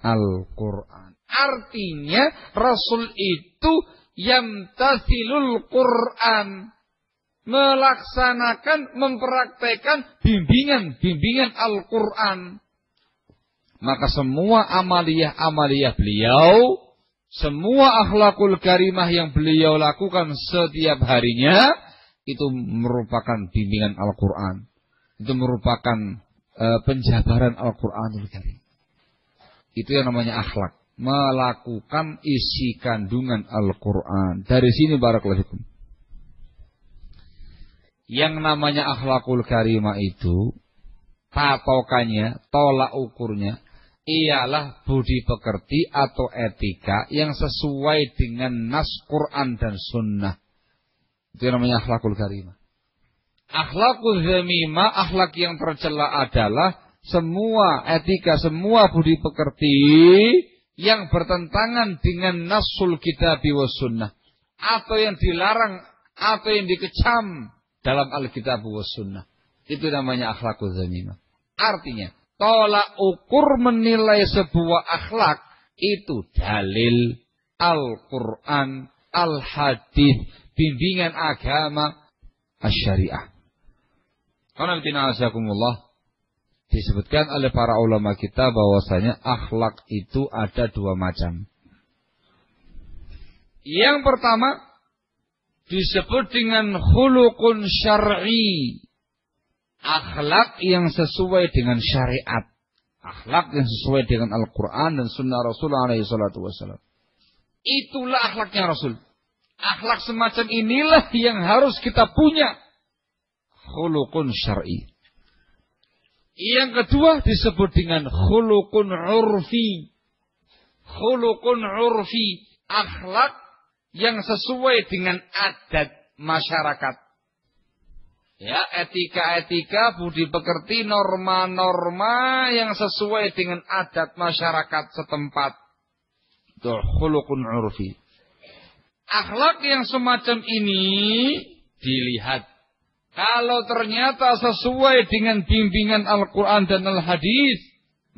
Al-Quran. Artinya Rasul itu yamtathilul Quran, melaksanakan, mempraktekkan bimbingan Al-Quran. Maka semua amaliyah beliau, semua akhlakul karimah yang beliau lakukan setiap harinya, itu merupakan bimbingan Al-Quran. Itu merupakan penjabaran Al-Qur'anul Karim. Itu yang namanya akhlak. Melakukan isi kandungan Al-Quran. Dari sini barakallahu fikum. Yang namanya akhlakul karimah itu, patokannya, tolak ukurnya, ialah budi pekerti atau etika yang sesuai dengan nas Quran dan sunnah. Itu yang namanya akhlakul karimah. Akhlakul zamimah, akhlak yang tercela adalah semua etika, semua budi pekerti yang bertentangan dengan nasul kitab wa sunnah, atau yang dilarang atau yang dikecam dalam Alkitab wa sunnah. Itu namanya akhlakul zamimah. Artinya, tolak ukur menilai sebuah akhlak itu dalil Al-Quran, Al-Hadis, bimbingan agama, Asy-Syariah. Karena disebutkan oleh para ulama kita bahwasanya akhlak itu ada dua macam. Yang pertama disebut dengan khuluqun syar'i, akhlak yang sesuai dengan syariat, akhlak yang sesuai dengan Al-Quran dan Sunnah Rasulullah SAW. Itulah akhlaknya Rasul. Akhlak semacam inilah yang harus kita punya. Khuluqun syar'i. Yang kedua disebut dengan khuluqun urfi. Khuluqun urfi, akhlak yang sesuai dengan adat masyarakat. Ya, etika-etika, budi pekerti, norma-norma yang sesuai dengan adat masyarakat setempat. Itu khuluqun urfi. Akhlak yang semacam ini dilihat. Kalau ternyata sesuai dengan bimbingan Al-Quran dan Al-Hadis,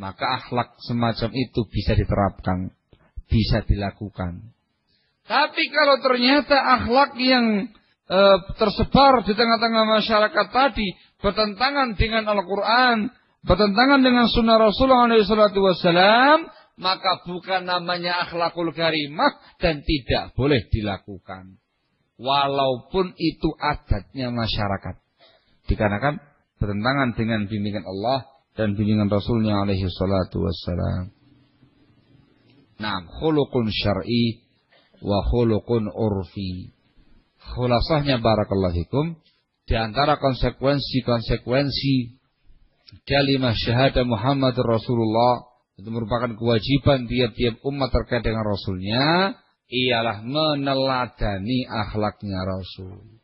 maka akhlak semacam itu bisa diterapkan, bisa dilakukan. Tapi kalau ternyata akhlak yang tersebar di tengah-tengah masyarakat tadi bertentangan dengan Al-Quran, bertentangan dengan Sunnah Rasulullah SAW, maka bukan namanya akhlakul karimah dan tidak boleh dilakukan. Walaupun itu adatnya masyarakat. Dikarenakan bertentangan dengan bimbingan Allah dan bimbingan Rasulnya alaihi salatu wassalam. Nah, khuluqun syar'i wa khuluqun urfi. Khulasahnya barakallahu fikum, di antara konsekuensi kalimat syahadah Muhammad Rasulullah, itu merupakan kewajiban tiap-tiap umat terkait dengan Rasulnya, ialah meneladani akhlaknya Rasul.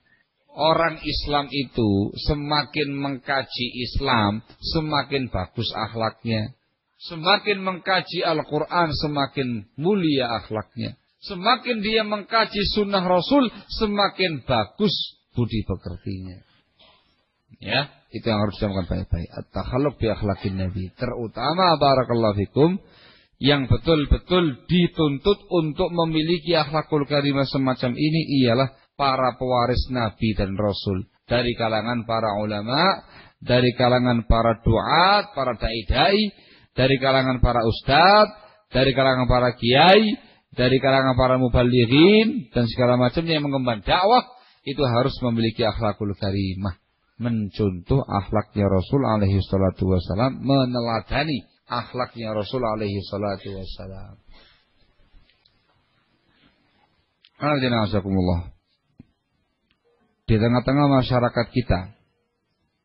Orang Islam itu semakin mengkaji Islam, semakin bagus akhlaknya. Semakin mengkaji Al-Quran, semakin mulia akhlaknya. Semakin dia mengkaji sunnah Rasul, semakin bagus budi pekertinya. Ya, itu yang harus dilakukan baik-baik. At-takhalluq bi akhlaqin Nabi. Terutama barakallahu fikum, yang betul-betul dituntut untuk memiliki akhlakul karimah semacam ini ialah para pewaris Nabi dan Rasul. Dari kalangan para ulama, dari kalangan para duat, para dai-dai, dari kalangan para ustadz, dari kalangan para kiai, dari kalangan para mubalighin, dan segala macamnya yang mengemban dakwah, itu harus memiliki akhlakul karimah. Mencontoh akhlaknya Rasul alaihi salatu wassalam, meneladani akhlaknya Rasul alaihi salatu wassalam. Di tengah-tengah masyarakat kita,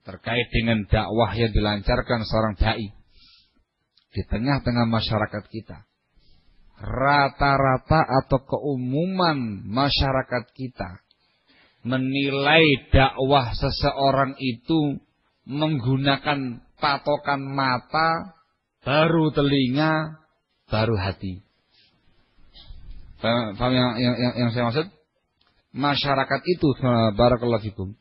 terkait dengan dakwah yang dilancarkan seorang dai, di tengah-tengah masyarakat kita, rata-rata atau keumuman masyarakat kita menilai dakwah seseorang itu menggunakan patokan mata, baru telinga, baru hati. Paham yang saya maksud? Masyarakat itu, barakallahu fikum,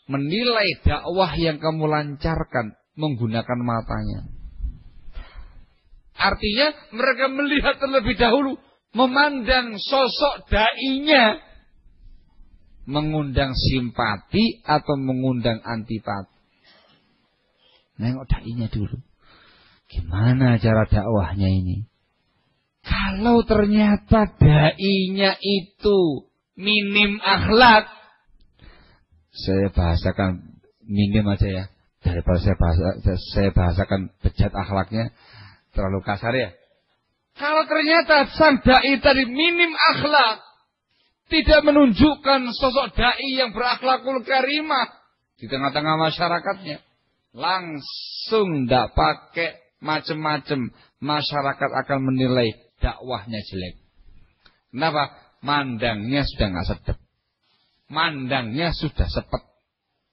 menilai dakwah yang kamu lancarkan menggunakan matanya. Artinya mereka melihat terlebih dahulu, memandang sosok dai-nya, mengundang simpati atau mengundang antipati. Nengok dai-nya dulu. Gimana cara dakwahnya ini? Kalau ternyata dai-nya itu minim akhlak, saya bahasakan minim aja ya, Daripada saya bahasakan bejat akhlaknya terlalu kasar ya. Kalau ternyata sang dai tadi minim akhlak, tidak menunjukkan sosok dai yang berakhlakul karimah di tengah-tengah masyarakatnya, langsung tidak pakai macam-macam, masyarakat akan menilai dakwahnya jelek. Kenapa? Mandangnya sudah nggak sedap, mandangnya sudah sepet,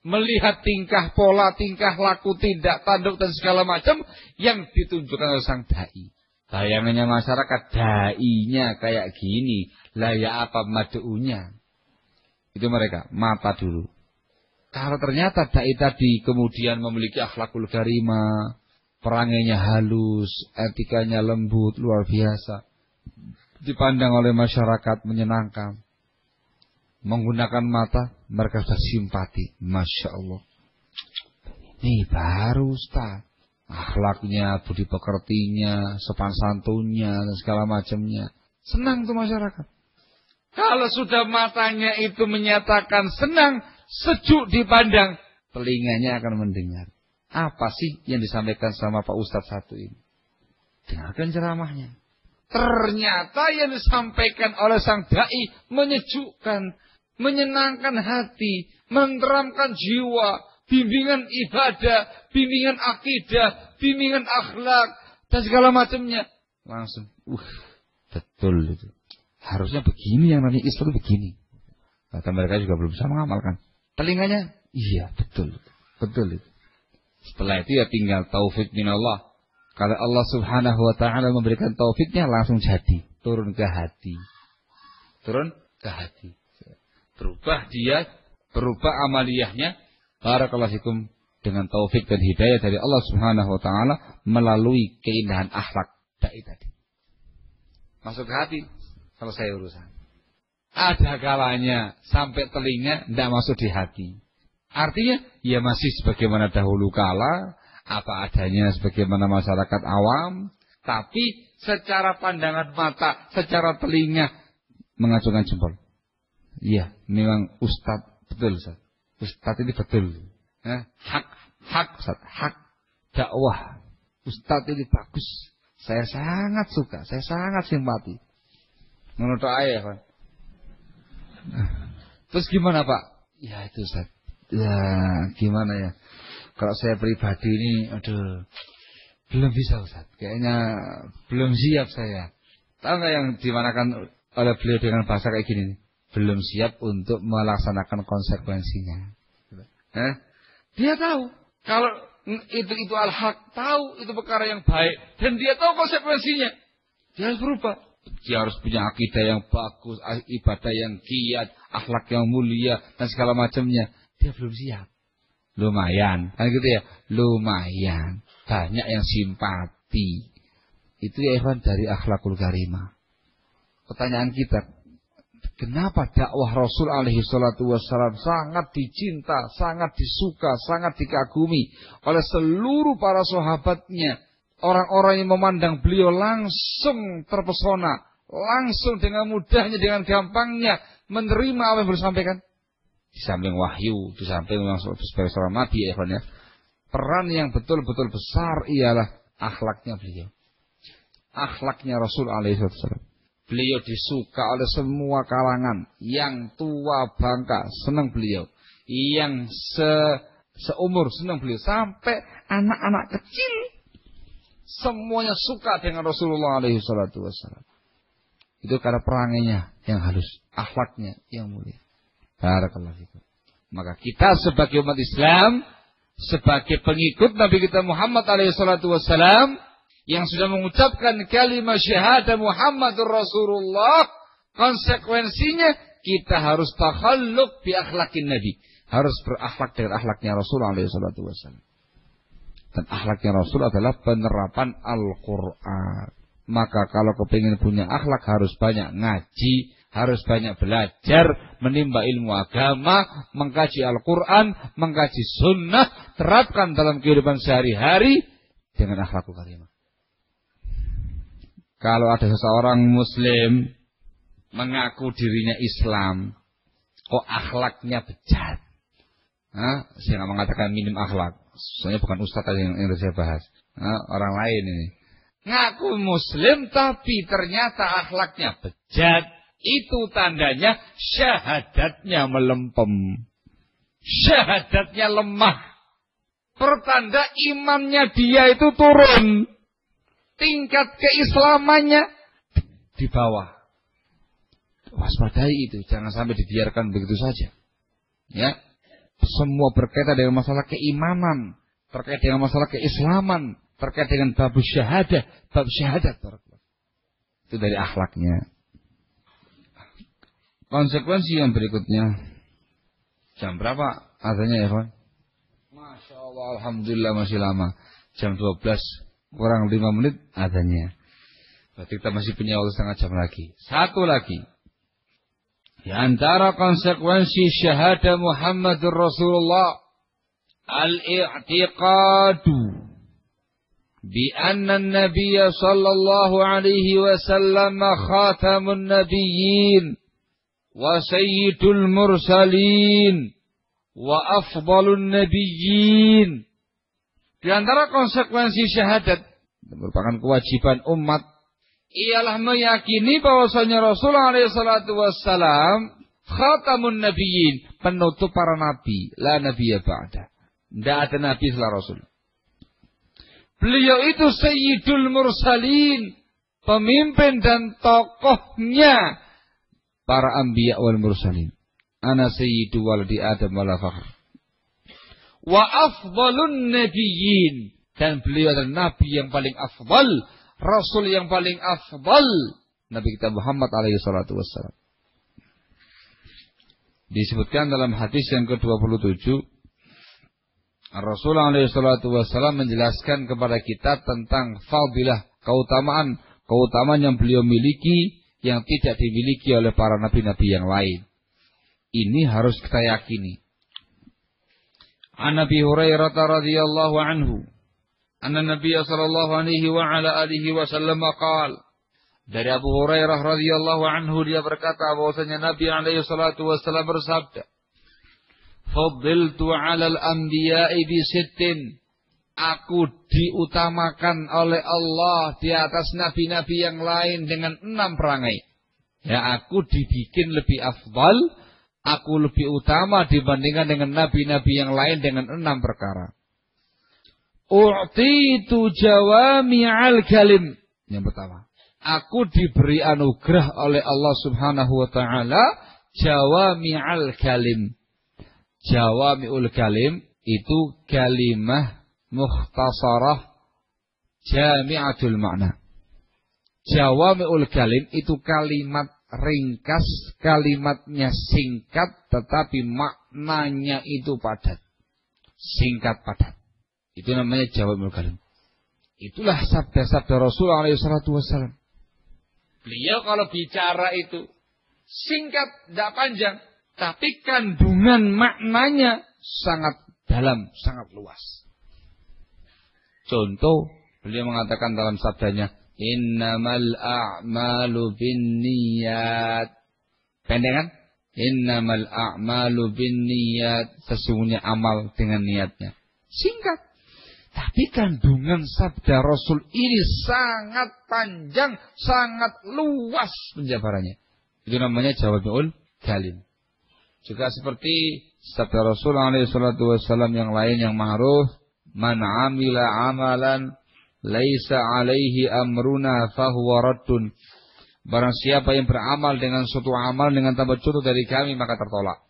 melihat tingkah pola, tingkah laku, tindak tanduk dan segala macam yang ditunjukkan oleh sang dai. Bayangannya masyarakat, dai-nya kayak gini, lah ya apa madu'unya. Itu mereka, mata dulu. Kalau ternyata dai tadi kemudian memiliki akhlakul karimah, perangainya halus, etikanya lembut, luar biasa, dipandang oleh masyarakat menyenangkan, menggunakan mata, mereka sudah simpati. Masya Allah, ini baru Ustaz. Akhlaknya, budi pekertinya, sopan santunnya, dan segala macamnya. Senang tuh masyarakat. Kalau sudah matanya itu menyatakan senang, sejuk dipandang, telinganya akan mendengar. Apa sih yang disampaikan sama Pak Ustadz satu ini? Dengarkan ceramahnya. Ternyata yang disampaikan oleh sang dai menyejukkan, menyenangkan hati, menenteramkan jiwa, bimbingan ibadah, bimbingan akidah, bimbingan akhlak, dan segala macamnya. Langsung, betul itu. Harusnya begini, yang namanya Islam begini. Kata mereka juga belum bisa mengamalkan. Telinganya, iya betul, betul itu. Setelah itu ya tinggal taufik minallah. Kalau Allah Subhanahu Wa Taala memberikan taufiknya, langsung jadi, turun ke hati, turun ke hati. Berubah dia, berubah amaliyahnya. Barakallahu fikum, dengan taufik dan hidayah dari Allah Subhanahu Wa Taala melalui keindahan akhlak dai tadi. Masuk ke hati, selesai urusan. Ada kalanya sampai telinga tidak masuk di hati. Artinya, ya masih sebagaimana dahulu kala, apa adanya sebagaimana masyarakat awam, tapi secara pandangan mata, secara telinga mengacungkan jempol. Iya, memang Ustadz, betul Ustadz. Ustadz ini betul. Hak Ustadz, hak dakwah. Ustadz ini bagus. Saya sangat suka, saya sangat simpati. Menurut ayah, Pak. Terus gimana Pak? Ya itu Ustadz. Ya gimana ya? Kalau saya pribadi ini, aduh, belum bisa Ustadz. Kayaknya belum siap saya. Tahu nggak yang dimanakan oleh beliau dengan bahasa kayak gini? Belum siap untuk melaksanakan konsekuensinya. Dia tahu kalau itu al-haq, tahu itu perkara yang baik, dan dia tahu konsekuensinya. Dia harus berubah. Dia harus punya akidah yang bagus, ibadah yang giat, akhlak yang mulia, dan segala macamnya. Dia belum siap. Lumayan, kan gitu ya. Lumayan, banyak yang simpati. Itu ya Ikhwan dari akhlakul karimah. Pertanyaan kita, kenapa dakwah Rasul alaihi salatu wassalam sangat dicinta, sangat disuka, sangat dikagumi oleh seluruh para sahabatnya. Orang-orang yang memandang beliau langsung terpesona, langsung dengan mudahnya, dengan gampangnya menerima apa yang beliau sampaikan. Di samping wahyu, di samping sebagai seorang nabi ya, ya. Peran yang betul-betul besar ialah akhlaknya beliau. Akhlaknya Rasul alaihi salatu wassalam. Beliau disuka oleh semua kalangan. Yang tua bangka senang beliau. Yang seumur senang beliau. Sampai anak-anak kecil semuanya suka dengan Rasulullah alaihi salatu wassalam. Itu karena perangainya yang halus, akhlaknya yang mulia. Barakallahu fikum. Maka kita sebagai umat Islam, sebagai pengikut Nabi kita Muhammad alaihi salatu wassalam, yang sudah mengucapkan kalimat syahadah Muhammadur Rasulullah, konsekuensinya kita harus takhalluk bi akhlakin Nabi, harus berakhlak dengan akhlaknya Rasul alaihi salatu wassalam. Dan akhlaknya Rasul adalah penerapan Al-Qur'an. Maka kalau kepingin punya akhlak harus banyak ngaji, harus banyak belajar, menimba ilmu agama, mengkaji Al-Qur'an, mengkaji sunnah, terapkan dalam kehidupan sehari-hari dengan akhlakul karimah. Kalau ada seseorang muslim mengaku dirinya Islam, kok akhlaknya bejat, saya nggak mengatakan minim akhlak, Soalnya bukan ustaz yang saya bahas. Orang lain ini. Ngaku muslim tapi ternyata akhlaknya bejat. Itu tandanya syahadatnya melempem. Syahadatnya lemah. Pertanda imannya dia itu turun. Tingkat keislamannya di bawah. Waspadai itu. Jangan sampai dibiarkan begitu saja. Ya. Semua berkaitan dengan masalah keimanan. Terkait dengan masalah keislaman. Terkait dengan bab syahadat. Bab syahadat. Itu dari akhlaknya. Konsekuensi yang berikutnya. Jam berapa adanya ya, Pak? Masya Allah, alhamdulillah masih lama. Jam 12 kurang 5 menit adanya. Berarti kita masih punya waktu setengah jam lagi. Satu lagi. Di antara konsekuensi syahadah Muhammadur Rasulullah. Al-i'tiqadu. بأن النبي صلى الله عليه وسلم خاتم النبيين وسيد المرسلين وأفضل النبيين. Di antara konsekuensi syahadat merupakan kewajiban umat ialah meyakini bahwasanya Rasulullah SAW khatamun nabiyyin, penutup para nabi, la nabiyya ba'da. Tidak ada nabi setelah Rasul. Beliau itu Sayyidul Mursalin, pemimpin dan tokohnya para anbiya wal mursalin. Ana sayyidu waladi Adam wala fakhr. Wa afdalun nabiyyin, dan beliau adalah nabi yang paling afdal, rasul yang paling afdal, Nabi kita Muhammad alaihi salatu wassalam. Disebutkan dalam hadis yang ke-27, Rasulullah SAW menjelaskan kepada kita tentang fadilah, keutamaan yang beliau miliki yang tidak dimiliki oleh para nabi-nabi yang lain. Ini harus kita yakini. An Abi Hurairah radhiyallahu anhu, anna Nabi sallallahu alaihi wa ala alihi wasallam qaal. Dari Abu Hurairah radhiyallahu anhu dia berkata bahwasanya Nabi alaihi salatu wasallam bersabda, Faddiltu 'alal anbiya'i bi sittin. Aku diutamakan oleh Allah di atas nabi-nabi yang lain dengan 6 perangai. Ya, aku dibikin lebih afdal, aku lebih utama dibandingkan dengan nabi-nabi yang lain dengan 6 perkara. U'titu jawami'al kalim. Yang pertama, aku diberi anugerah oleh Allah Subhanahu wa taala jawami'al kalim. Jawami'ul kalim itu kalimah mukhtasarah jami'atul makna. Jawami'ul kalim itu kalimat ringkas, kalimatnya singkat tetapi maknanya itu padat. Singkat padat. Itu namanya jawami'ul kalim. Itulah sabda-sabda Rasulullah SAW. Beliau kalau bicara itu singkat, tidak panjang. Tapi kandungan maknanya sangat dalam, sangat luas. Contoh, beliau mengatakan dalam sabdanya, Innamal a'malu binniyat. Pendek kan? Innamal a'malu binniyat. Sesungguhnya amal dengan niatnya. Singkat. Tapi kandungan sabda Rasul ini sangat panjang, sangat luas penjabarannya. Itu namanya jawami'ul kalim. Juga seperti sabda Rasulullah SAW yang lain yang ma'ruf, Man amila amalan laisa alaihi amruna fahuwa raddun. Barang siapa yang beramal dengan suatu amal dengan tanpa contoh dari kami maka tertolak.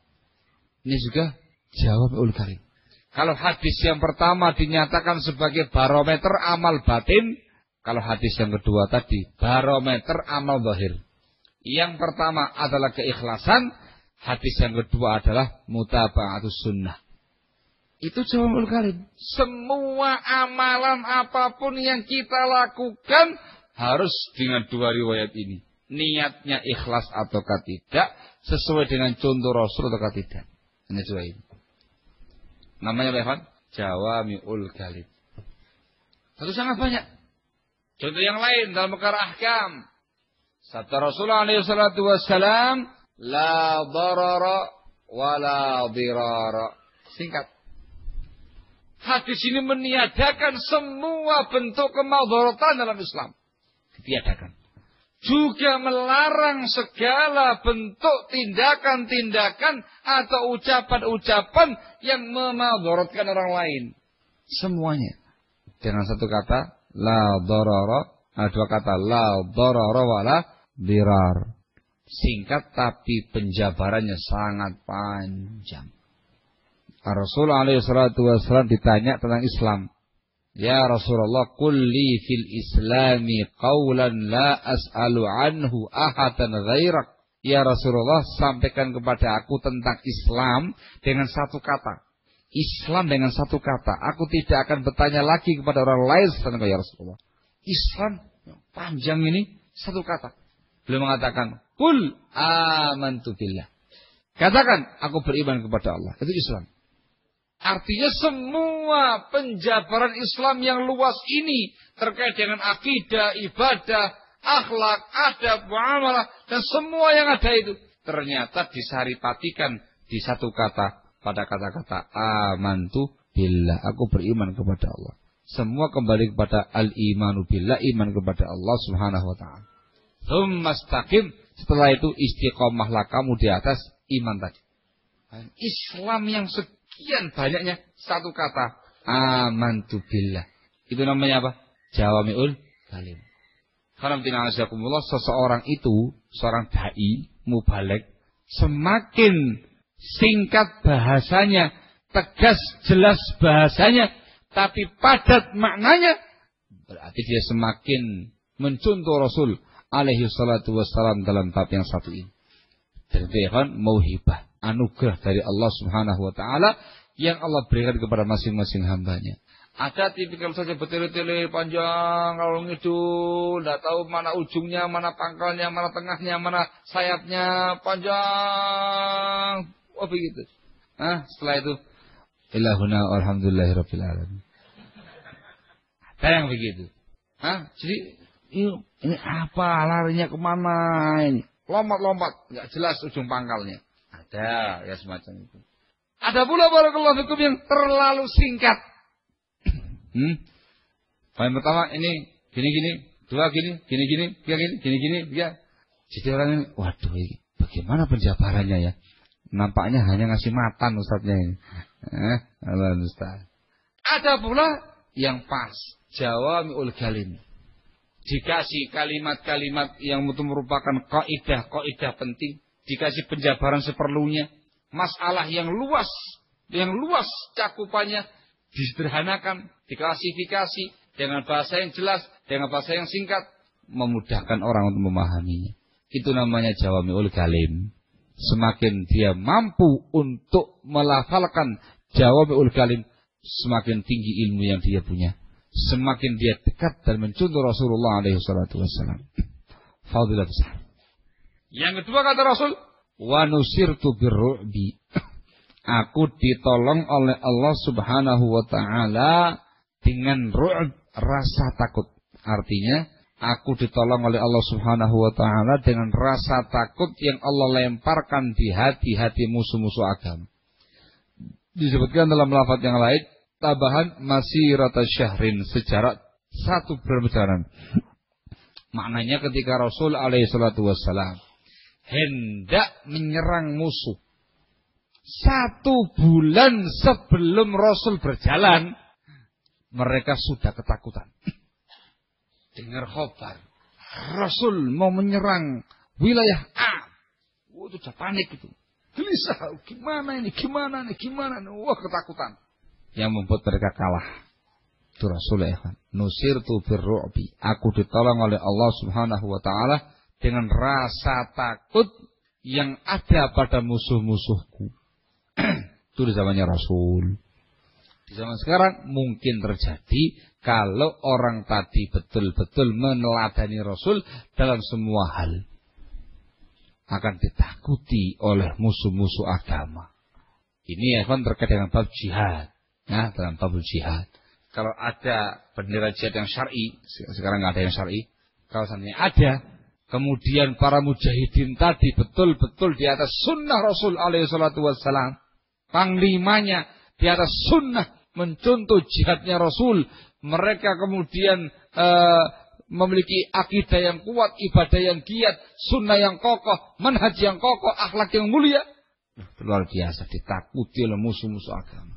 Ini juga jawami'ul kalim. Kalau hadis yang pertama dinyatakan sebagai barometer amal batin, kalau hadis yang kedua tadi barometer amal zahir. Yang pertama adalah keikhlasan, hadis yang kedua adalah mutaba'atus sunnah. Itu jawami'ul kalim. Semua amalan apapun yang kita lakukan harus dengan 2 riwayat ini. Niatnya ikhlas ataukah tidak, sesuai dengan contoh Rasul ataukah tidak. Hanya 2 ini. Namanya apa, Evan? Jawami'ul kalim. Satu sangat banyak. Contoh yang lain dalam perkara ahkam. Sabda Rasulullah SAW, La darara wa la dirara. Singkat. Hadis ini meniadakan semua bentuk kemaudharatan dalam Islam. Ditiadakan. Juga melarang segala bentuk tindakan-tindakan atau ucapan-ucapan yang memaudharatkan orang lain. Semuanya. Dengan satu kata, la darara, dua kata, la darara wala dirar. Singkat tapi penjabarannya sangat panjang. Rasulullah SAW ditanya tentang Islam. Ya Rasulullah, kulli fil islami qawlan la as'alu anhu ahadan ghairak. Ya Rasulullah, sampaikan kepada aku tentang Islam dengan satu kata. Islam dengan satu kata. Aku tidak akan bertanya lagi kepada orang lain selain ya Rasulullah. Islam panjang ini satu kata. Beliau mengatakan, Qul amantu billah. Katakan, aku beriman kepada Allah. Itu Islam. Artinya semua penjabaran Islam yang luas ini terkait dengan akidah, ibadah, akhlak, adab, muamalah, dan semua yang ada itu ternyata disaripatikan di satu kata pada kata-kata amantu billah. Aku beriman kepada Allah. Semua kembali kepada al-imanu billah, iman kepada Allah Subhanahu wa taala. Tsumastaqim, setelah itu istiqomahlah kamu di atas iman tadi. Islam yang sekian banyaknya satu kata amantu billah. Itu namanya apa? Jawami'ul kalim. Karena seseorang itu, seorang dai mubaligh, semakin singkat bahasanya, tegas jelas bahasanya, tapi padat maknanya, berarti dia semakin mencontoh Rasul alaihi salatu wassalam dalam bab yang satu ini. Dan itu kan mauhibah, anugerah dari Allah Subhanahu wa taala yang Allah berikan kepada masing-masing hambanya. Ada tipikal saja bertele-tele panjang kalau ngidul, tidak tahu mana ujungnya, mana pangkalnya, mana tengahnya, mana sayapnya, panjang. Oh begitu. Setelah itu ilahuna alhamdulillahirabbil alamin. Ada yang begitu. Jadi ini apa, larinya kemana ini? Lompat-lompat, nggak jelas ujung pangkalnya. Ada ya semacam itu. Ada pula barakallahu fikum yang terlalu singkat. Poin pertama ini gini-gini, dua gini, gini-gini, tiga gini, gini-gini, ya. Jadi orang ini, waduh ini bagaimana penjabarannya ya? Nampaknya hanya ngasih matan ustadznya ini. Allah Ustaz. Ada pula yang pas, jawami'ul kalim. Dikasih kalimat-kalimat yang merupakan kaidah penting, dikasih penjabaran seperlunya, masalah yang luas cakupannya disederhanakan, diklasifikasi dengan bahasa yang jelas, dengan bahasa yang singkat, memudahkan orang untuk memahaminya. Itu namanya jawami'ul kalim. Semakin dia mampu untuk melafalkan jawami'ul kalim, semakin tinggi ilmu yang dia punya. Semakin dia dekat dan mencontoh Rasulullah alaihi salatu wassalam. Fadilah besar. Yang kedua kata Rasul, wa nusirtu birru'bi. Aku ditolong oleh Allah Subhanahu wa taala dengan ru'b, rasa takut. Artinya, aku ditolong oleh Allah Subhanahu wa taala dengan rasa takut yang Allah lemparkan di hati-hati musuh-musuh agama. Disebutkan dalam lafaz yang lain, tabahan masirata syahrin, sejarah satu bulan perjalanan. Maknanya ketika Rasul alaihi salatu wassalam hendak menyerang musuh, 1 bulan sebelum Rasul berjalan, mereka sudah ketakutan. Dengar khabar Rasul mau menyerang wilayah A. Itu sudah panik itu. Gelisah, gimana ini? Wah, ketakutan. Yang membuat mereka kalah. Itu Rasulullah. Nusirtu birru'bi. Aku ditolong oleh Allah Subhanahu wa taala dengan rasa takut yang ada pada musuh-musuhku. Itu di zamannya Rasul. Di zaman sekarang mungkin terjadi kalau orang tadi betul-betul meneladani Rasul dalam semua hal. Akan ditakuti oleh musuh-musuh agama. Ini ya kan terkait dengan bab jihad. Nah, dalam bab jihad. Kalau ada bendera jihad yang syar'i, sekarang nggak ada yang syar'i. Kalau seandainya ada, kemudian para mujahidin tadi betul-betul di atas sunnah Rasul alaihi salatu wassalam, panglimanya di atas sunnah mencontoh jihadnya Rasul. Mereka kemudian memiliki akidah yang kuat, ibadah yang giat, sunnah yang kokoh, manhaj yang kokoh, akhlak yang mulia. Luar biasa, ditakuti oleh musuh-musuh agama.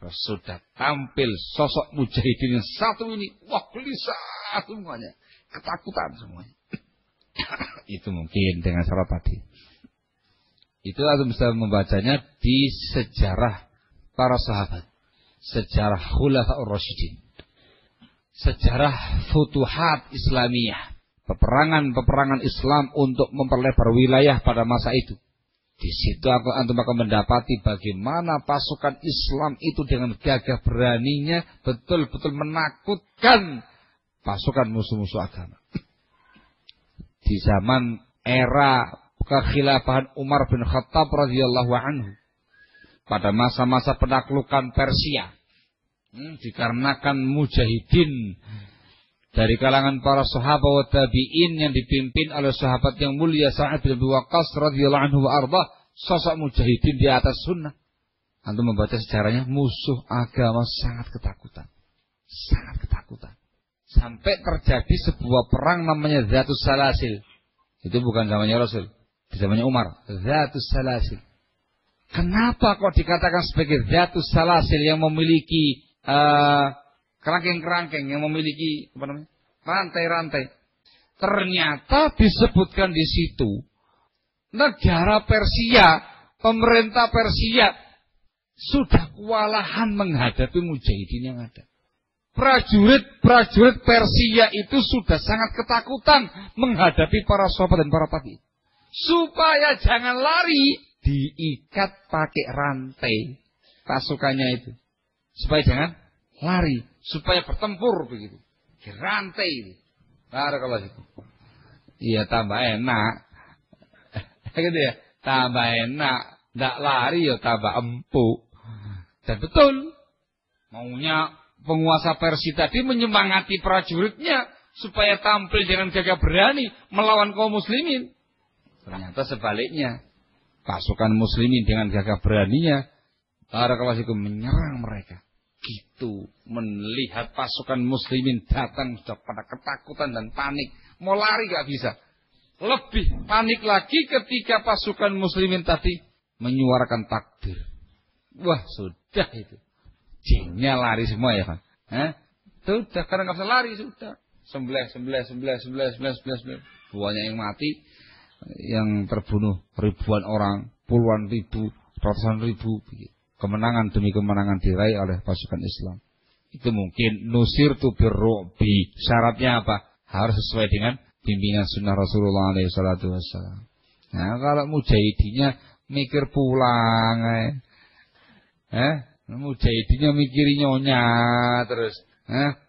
Sudah tampil sosok mujahidin yang satu ini, wah gelisah semuanya, ketakutan semuanya. Itu mungkin dengan syarat tadi. Itu Anda bisa membacanya di sejarah para sahabat, sejarah Khulafaur Rasyidin, sejarah Futuhat Islamiyah, peperangan-peperangan Islam untuk memperlebar wilayah pada masa itu. Di situ antum akan mendapati bagaimana pasukan Islam itu dengan gagah beraninya betul-betul menakutkan pasukan musuh-musuh agama. Di zaman era kekhilafahan Umar bin Khattab radhiyallahu anhu, pada masa-masa penaklukan Persia, dikarenakan mujahidin dari kalangan para sahabat wa tabi'in yang dipimpin oleh sahabat yang mulia Sa'ad bin Abi Waqqas radhiyallahu anhu wa arda, sosok mujahidin di atas sunnah. Antum membaca sejarahnya, musuh agama sangat ketakutan. Sangat ketakutan. Sampai terjadi sebuah perang namanya Zatus Salasil. Itu bukan zamannya Rasul, di zamannya Umar. Zatus Salasil. Kenapa kok dikatakan sebagai Zatus Salasil yang memiliki kerangkeng-kerangkeng, yang memiliki apa namanya, rantai-rantai? Ternyata disebutkan di situ negara Persia, pemerintah Persia sudah kewalahan menghadapi mujahidin yang ada. Prajurit Persia itu sudah sangat ketakutan menghadapi para sahabat dan para tabi'in. Supaya jangan lari, diikat pakai rantai pasukannya itu. Supaya jangan lari, supaya bertempur begitu. Dirantai itu. Barakallahu fikum. Iya, tambah enak. Gitu ya, tambah enak. Nggak lari ya tambah empuk. Dan betul, maunya penguasa Persia tadi menyemangati prajuritnya supaya tampil dengan gagah berani melawan kaum muslimin. Ternyata sebaliknya, pasukan muslimin dengan gagah beraninya barakallahu fikum menyerang mereka. Gitu, melihat pasukan muslimin datang sudah pada ketakutan dan panik, mau lari gak bisa. Lebih panik lagi ketika pasukan muslimin tadi menyuarakan takbir. Wah, sudah itu, jinnya lari semua ya kan? Sudah, karena gak bisa lari sudah. Sembelih. Banyak yang mati, yang terbunuh ribuan orang, puluhan ribu, ratusan ribu begitu. Kemenangan demi kemenangan diraih oleh pasukan Islam. Itu mungkin nusir tu birru'bi. Syaratnya apa? Harus sesuai dengan bimbingan sunnah Rasulullah SAW. Nah, kalau mujahidinnya mikir pulang, mujahidinnya mikiri nyonya terus,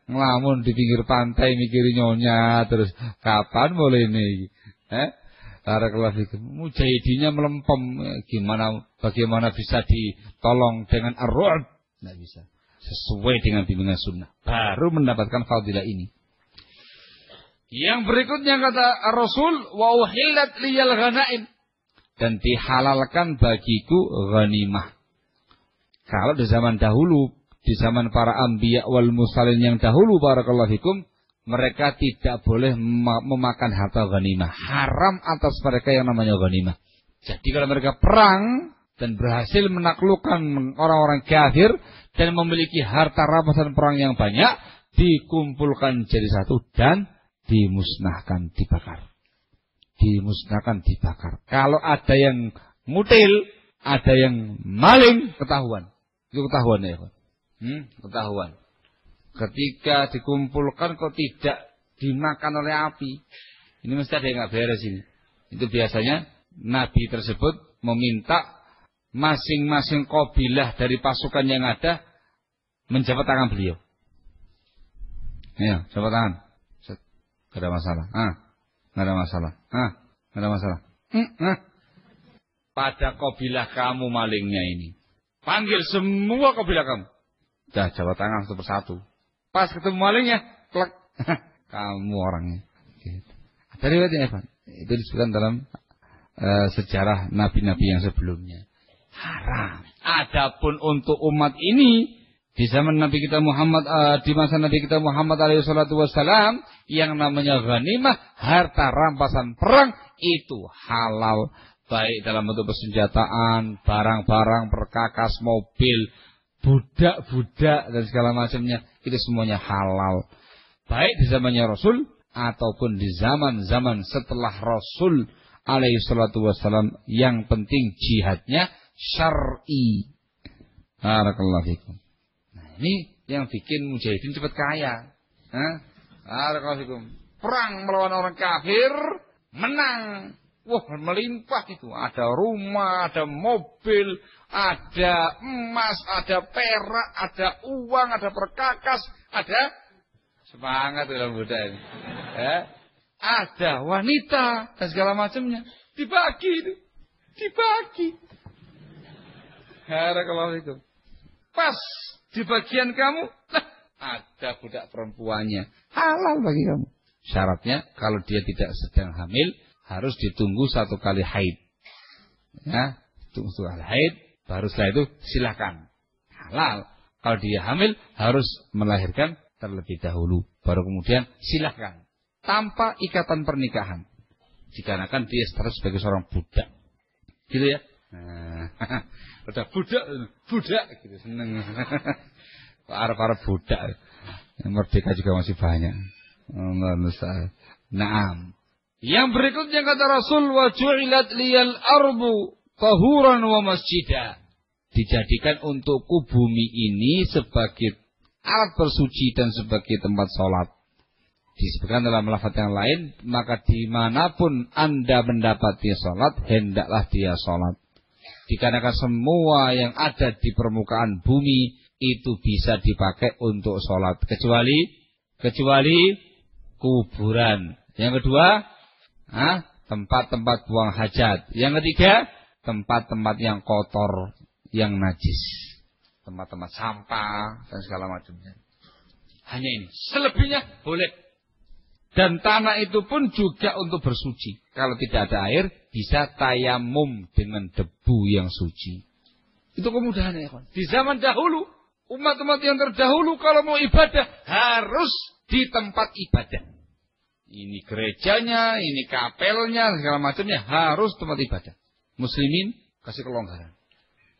ngelamun di pinggir pantai mikiri nyonya terus, kapan boleh ini? Barakallahu fikum. Mujahidinnya melempem, bagaimana bisa ditolong dengan ar-ru'b? Tidak bisa. Sesuai dengan bimbingan sunnah, baru mendapatkan fadilah ini. Yang berikutnya kata Rasul, wa uhillat liyal ghanaim, dan dihalalkan bagiku ghanimah. Kalau di zaman dahulu, di zaman para anbiya wal mursalin yang dahulu, barakallahu fikum, mereka tidak boleh memakan harta ghanimah. Haram atas mereka yang namanya ghanimah. Jadi kalau mereka perang dan berhasil menaklukkan orang-orang kafir dan memiliki harta rampasan perang yang banyak, dikumpulkan jadi satu dan dimusnahkan, dibakar. Dimusnahkan, dibakar. Kalau ada yang mutil, ada yang maling, ketahuan. Itu ketahuan ya, Pak. Ketahuan. Ketika dikumpulkan kok tidak dimakan oleh api, ini mesti ada yang nggak beres ini. Itu biasanya Nabi tersebut meminta masing-masing kabilah dari pasukan yang ada menjabat tangan beliau. Ya, jabat tangan. Gak ada masalah. Gak ada masalah. Gak ada masalah. Pada kabilah kamu malingnya ini, panggil semua kabilah kamu. Dah jabat tangan satu persatu. Pas ketemu malingnya, klek, kamu orangnya. Gitu. Ada riwayatnya, Pak. Itu disebutkan dalam sejarah nabi-nabi yang sebelumnya. Haram. Adapun untuk umat ini Di zaman Nabi kita Muhammad, di masa Nabi kita Muhammad alaihi salatu wassalam, yang namanya ghanimah, harta rampasan perang itu halal, baik dalam bentuk persenjataan, barang-barang perkakas, mobil, budak-budak dan segala macamnya, itu semuanya halal. Baik di zamannya Rasul ataupun di zaman-zaman setelah Rasul alaihi salatu wassalam, yang penting jihadnya syar'i. Barakallahu fikum. Ini yang bikin mujahidin cepat kaya. Perang melawan orang kafir, menang. Wah, melimpah itu. Ada rumah, ada mobil, ada emas, ada perak, ada uang, ada perkakas, ada semangat dalam budaya ini. Ada wanita dan segala macamnya. Dibagi itu. Dibagi. Barakallahu fikum. Pas di bagian kamu, ada budak perempuannya. Halal bagi kamu. Syaratnya kalau dia tidak sedang hamil, harus ditunggu 1 kali haid. Ya, tunggu 1 kali haid, baru setelah itu silakan. Halal. Kalau dia hamil, harus melahirkan terlebih dahulu. Baru kemudian silakan. Tanpa ikatan pernikahan. Dikarenakan dia status sebagai seorang budak. Gitu ya. Udah budak gitu, seneng. Para budak. Yang merdeka juga masih banyak. Naam. Yang berikutnya kata Rasul, wa ju'ilat liyal ardu tahuran wa masjidah. Dijadikan untukku bumi ini sebagai alat bersuci dan sebagai tempat sholat. Disebutkan dalam lafaz yang lain, maka dimanapun Anda mendapati sholat, hendaklah dia sholat. Dikarenakan semua yang ada di permukaan bumi itu bisa dipakai untuk sholat. Kecuali kuburan. Yang kedua, tempat-tempat buang hajat. Yang ketiga, tempat-tempat yang kotor, yang najis. Tempat-tempat sampah dan segala macamnya. Hanya ini. Selebihnya boleh. Dan tanah itu pun juga untuk bersuci. Kalau tidak ada air, bisa tayamum dengan debu yang suci. Itu kemudahannya, ya. Di zaman dahulu, umat-umat yang terdahulu kalau mau ibadah, harus di tempat ibadah. Ini gerejanya, ini kapelnya, segala macamnya, harus tempat ibadah. Muslimin, kasih kelonggaran.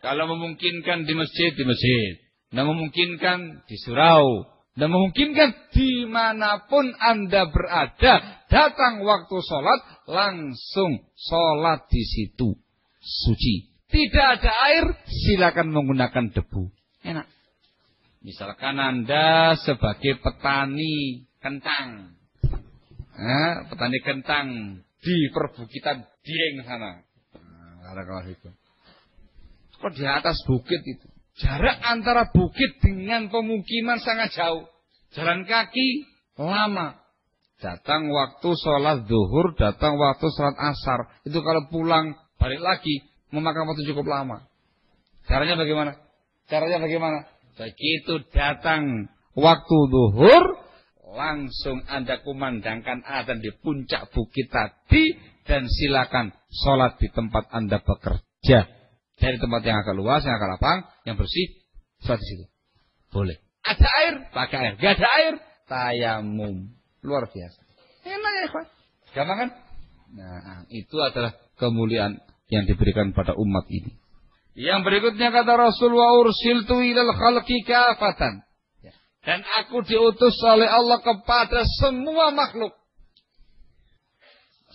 Kalau memungkinkan di masjid, di masjid. Dan memungkinkan di surau. Dan memungkinkan dimanapun Anda berada, datang waktu sholat, langsung sholat di situ. Suci. Tidak ada air, silakan menggunakan debu. Enak. Misalkan Anda sebagai petani kentang. Petani kentang di perbukitan Dieng sana. Kok di atas bukit itu. Jarak antara bukit dengan pemukiman sangat jauh. Jalan kaki lama. Datang waktu sholat zuhur, datang waktu sholat asar. Itu kalau pulang balik lagi memakan waktu cukup lama. Caranya bagaimana? Begitu datang waktu zuhur, langsung Anda kumandangkan adzan di puncak bukit tadi dan silakan sholat di tempat Anda bekerja. Dari tempat yang agak luas, yang agak lapang, yang bersih, sholat di situ. Boleh. Ada air, pakai air. Gak ada air, tayamum. Luar biasa. Enak ya, Pak. Gampang kan? Nah, itu adalah kemuliaan yang diberikan pada umat ini. Yang berikutnya kata Rasul, wa ursiltu ilal khalqi kafatan. Dan aku diutus oleh Allah kepada semua makhluk.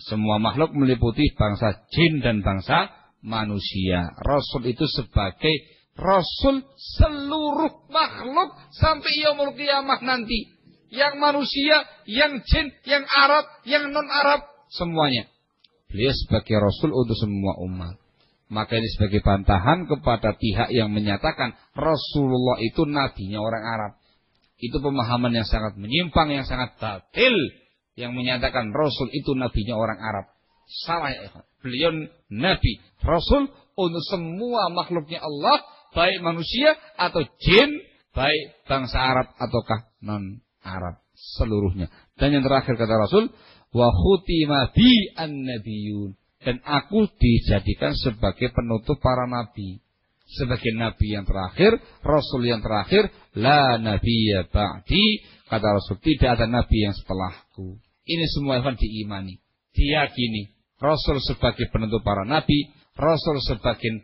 Semua makhluk meliputi bangsa jin dan bangsa manusia. Rasul itu sebagai Rasul seluruh makhluk sampai yaumul qiyamah nanti. Yang manusia, yang jin, yang Arab, yang non-Arab, semuanya. Beliau sebagai Rasul untuk semua umat. Maka ini sebagai bantahan kepada pihak yang menyatakan Rasulullah itu nabinya orang Arab. Itu pemahaman yang sangat menyimpang, yang sangat batil. Yang menyatakan Rasul itu nabinya orang Arab. Salah ya. Beliau nabi, Rasul untuk semua makhluknya Allah, baik manusia atau jin, baik bangsa Arab ataukah non-Arab, seluruhnya. Dan yang terakhir kata Rasul, wa khutima bi an-nabiyun. Dan aku dijadikan sebagai penutup para nabi. sebagai nabi yang terakhir, rasul yang terakhir, la nabiyya ba'di, kata Rasul, tidak ada nabi yang setelahku. Ini semua ikhwan diimani, diyakini. Rasul sebagai penentu para nabi, Rasul sebagai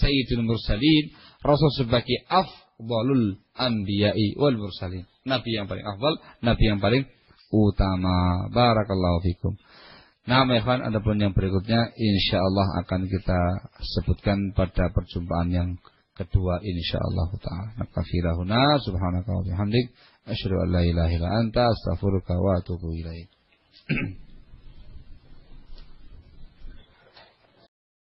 sayyidul mursalin, Rasul sebagai afdalul anbiya'i wal mursalin. Nabi yang paling afdal, nabi yang paling utama. Barakallahu fikum. Nah, ikhwan, adapun yang berikutnya insyaallah akan kita sebutkan pada perjumpaan yang kedua insyaallah taala. Naktafi lahuna subhanaka wa bihamdik asyhadu an la ilaha illa anta astaghfiruka wa atubu ilaik.